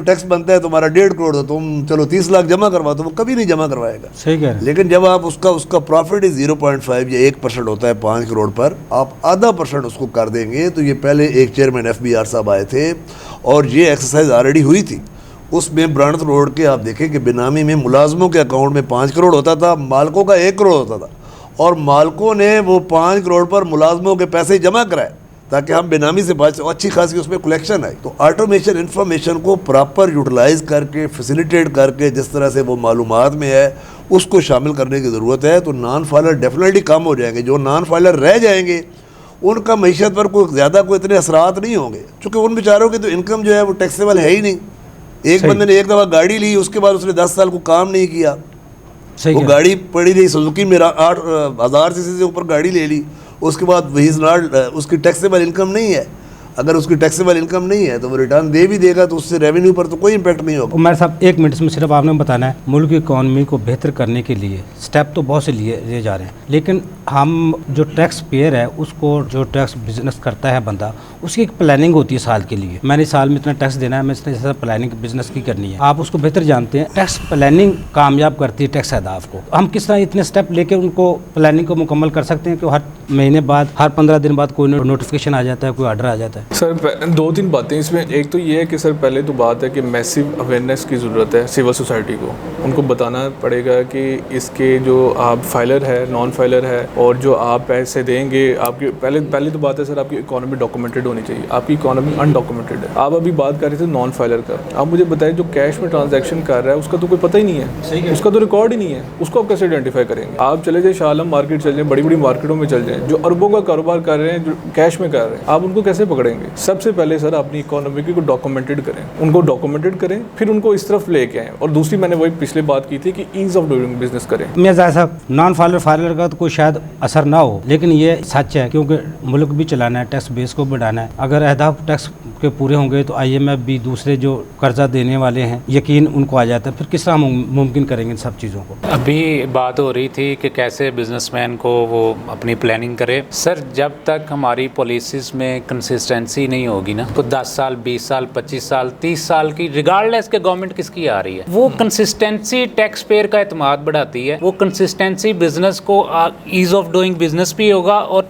ٹیکس بنتا ہے تمہارا 1.5 کروڑ, تو تم چلو 30 لاکھ جمع کروا, تو وہ کبھی نہیں جمع کروائے گا. صحیح کہہ رہے ہیں. لیکن جب آپ اس کا پروفٹ 0.5 یا 1% ہوتا ہے 5 کروڑ پر, آپ آدھا % اس کو کر دیں گے. تو یہ پہلے ایک چیئرمین FBR صاحب آئے تھے اور یہ ایکسرسائز آلریڈی ہوئی تھی. اس میں برانت روڈ کے آپ دیکھیں کہ بینامی میں ملازموں کے اکاؤنٹ میں 5 کروڑ ہوتا تھا, مالکوں کا 1 کروڑ ہوتا تھا, اور مالکوں نے وہ 5 کروڑ پر ملازموں کے پیسے جمع کرائے تاکہ ہم بینامی سے بچ, اچھی خاصی اس میں کلیکشن آئی. تو آٹومیشن انفارمیشن کو پراپر یوٹیلائز کر کے, فیسیلیٹیٹ کر کے, جس طرح سے وہ معلومات میں ہے اس کو شامل کرنے کی ضرورت ہے. تو نان فائلر ڈیفینیٹلی کم ہو جائیں گے. جو نان فائلر رہ جائیں گے ان کا معیشت پر کوئی زیادہ کوئی اتنے اثرات نہیں ہوں گے, چونکہ ان بیچاروں کی تو انکم جو ہے وہ ٹیکسیبل ہے ہی نہیں. ایک بندے نے ایک دفعہ گاڑی لی, اس کے بعد اس نے 10 سال کو کام نہیں کیا, وہ گاڑی پڑی رہی سوزوکی میں 8,000 cc سے اوپر گاڑی لے لی, اس کے بعد اس کی ٹیکسیبل انکم نہیں ہے. اگر اس کی ٹیکسیبل انکم نہیں ہے تو وہ ریٹرن دے بھی دے گا تو اس سے ریونیو پر تو کوئی امپیکٹ نہیں ہوگا. عمر صاحب 1 منٹ میں صرف آپ نے بتانا ہے, ملک کی اکانومی کو بہتر کرنے کے لیے سٹیپ تو بہت سے لیے جا رہے ہیں, لیکن ہم جو ٹیکس پیئر ہے اس کو, جو ٹیکس بزنس کرتا ہے بندہ, اس کی ایک پلاننگ ہوتی ہے سال کے لیے. میں نے سال میں اتنا ٹیکس دینا ہے, میں اتنا پلاننگ بزنس کی کرنی ہے. آپ اس کو بہتر جانتے ہیں. ٹیکس پلاننگ کامیاب کرتی ہے ٹیکس اہداف کو. ہم کس طرح اتنے سٹیپ لے کے ان کو پلاننگ کو مکمل کر سکتے ہیں کہ ہر مہینے بعد, ہر 15 دن بعد کوئی نوٹیفکیشن آ جاتا ہے, کوئی آرڈر آ جاتا ہے. سر 2-3 باتیں اس میں. ایک تو یہ ہے کہ سر پہلے تو بات ہے کہ میسو اویئرنیس کی ضرورت ہے سول سوسائٹی کو. ان کو بتانا پڑے گا کہ اس کے جو آپ فائلر ہے, نان فائلر ہے, اور جو آپ پیسے دیں گے, آپ کی پہلے تو بات ہے سر آپ کی اکانومی ڈاکومنٹڈ ہونی چاہیے. آپ کی اکانومی انڈاکومنٹڈ ہے. آپ ابھی بات کر رہے تھے نان فائلر کا. آپ مجھے بتائیں جو کیش میں ٹرانزیکشن کر رہا ہے اس کا تو کوئی پتہ ہی نہیں ہے, اس کا تو ریکارڈ ہی نہیں ہے, اس کو آپ کیسے آئیڈینٹیفائی کریں گے؟ آپ چلے جائیں شاہ عالم مارکیٹ چل جائیں, بڑی بڑی مارکیٹوں میں چل جائیں, جو اربوں کا کاروبار کر رہے ہیں, جو کیش میں کر رہے ہیں, آپ ان کو کیسے پکڑیں گے؟ سب سے پہلے سر اپنی اکانومی کو ڈاکومنٹڈ کریں, ان کو ڈاکومنٹڈ کریں, پھر ان کو اس طرف لے کے آئیں. اور دوسری میں نے وہی پچھلے بات کی تھی کہ ایز آف ڈوئنگ بزنس کریں. میاں زاہد صاحب, نان فائلر کا تو کوئی شاید اثر نہ ہو, لیکن یہ سچ ہے کیونکہ ملک بھی چلانا ہے, ٹیکس بیس کو بڑھانا ہے. اگر اہداف ٹیکس کے پورے ہوں گے تو IMF بھی, دوسرے جو قرضہ دینے والے ہیں, یقین ان کو آ جاتا ہے. پھر کس طرح ممکن کریں گے ان سب چیزوں کو؟ ابھی بات ہو رہی تھی کہ کیسے بزنس مین کو وہ اپنی پلاننگ کرے. سر جب تک ہماری پالیسیز میں کنسسٹنسی نہیں ہوگی نا, تو 10 سال 20 سال 25 سال 30 سال کی ریگارڈلیس کہ گورنمنٹ کس کی آ رہی ہے, وہ کنسسٹنسی ٹیکس پیئر کا اعتماد بڑھاتی ہے. وہ کنسسٹنسی بزنس کو ایز آف ڈوئنگ بزنس بھی ہوگا, اور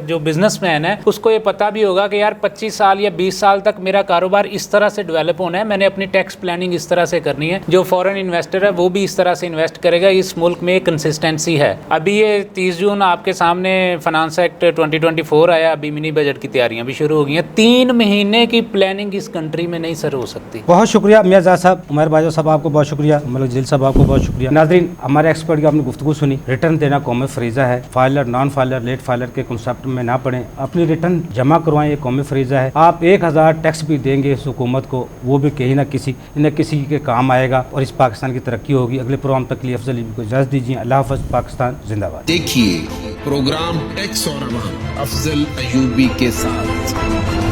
جو بزنس مین ہے اس کو یہ پتہ بھی ہوگا کہ یار 25 سال یا 20 سال تک میرا کاروبار اس طرح سے ڈیولپ ہونا ہے, میں نے اپنی ٹیکس پلاننگ اس طرح سے کرنی ہے. جو فورن انویسٹر ہے وہ بھی اس طرح سے انویسٹ کرے گا. اس ملک میں کنسسٹنسی ہے. ابھی یہ 30 جون آپ کے سامنے فائنانس ایکٹ 2024 آیا, ابھی منی بجٹ کی تیاریاں بھی شروع ہو گئی ہیں. 3 مہینے کی پلاننگ اس کنٹری میں نہیں سر ہو سکتی. بہت شکریہ میاں زاہد صاحب, عمر باجوہ صاحب آپ کو بہت شکریہ, ملک جلیل صاحب آپ کو بہت شکریہ. ناظرین, ہمارے ایکسپرٹ کی آپ نے گفتگو سنی. ریٹرن دینا قومی فریضہ ہے. Filer, non filer, late filer کے کنسیپٹ میں نہ پڑیں, اپنی ریٹرن جمع کروائیں, یہ قومی فریضہ ہے. آپ 1000 ٹیکس بھی دیں گے اس حکومت کو, وہ بھی کہیں نہ کسی کے کام آئے گا, اور اس پاکستان کی ترقی ہوگی. اگلے پروگرام تک لیے افضل کو اجازت دیجیے. اللہ حافظ. پاکستان زندہ باد. دیکھیے پروگرام ٹیکس اور عوام افضل ایوبی کے ساتھ.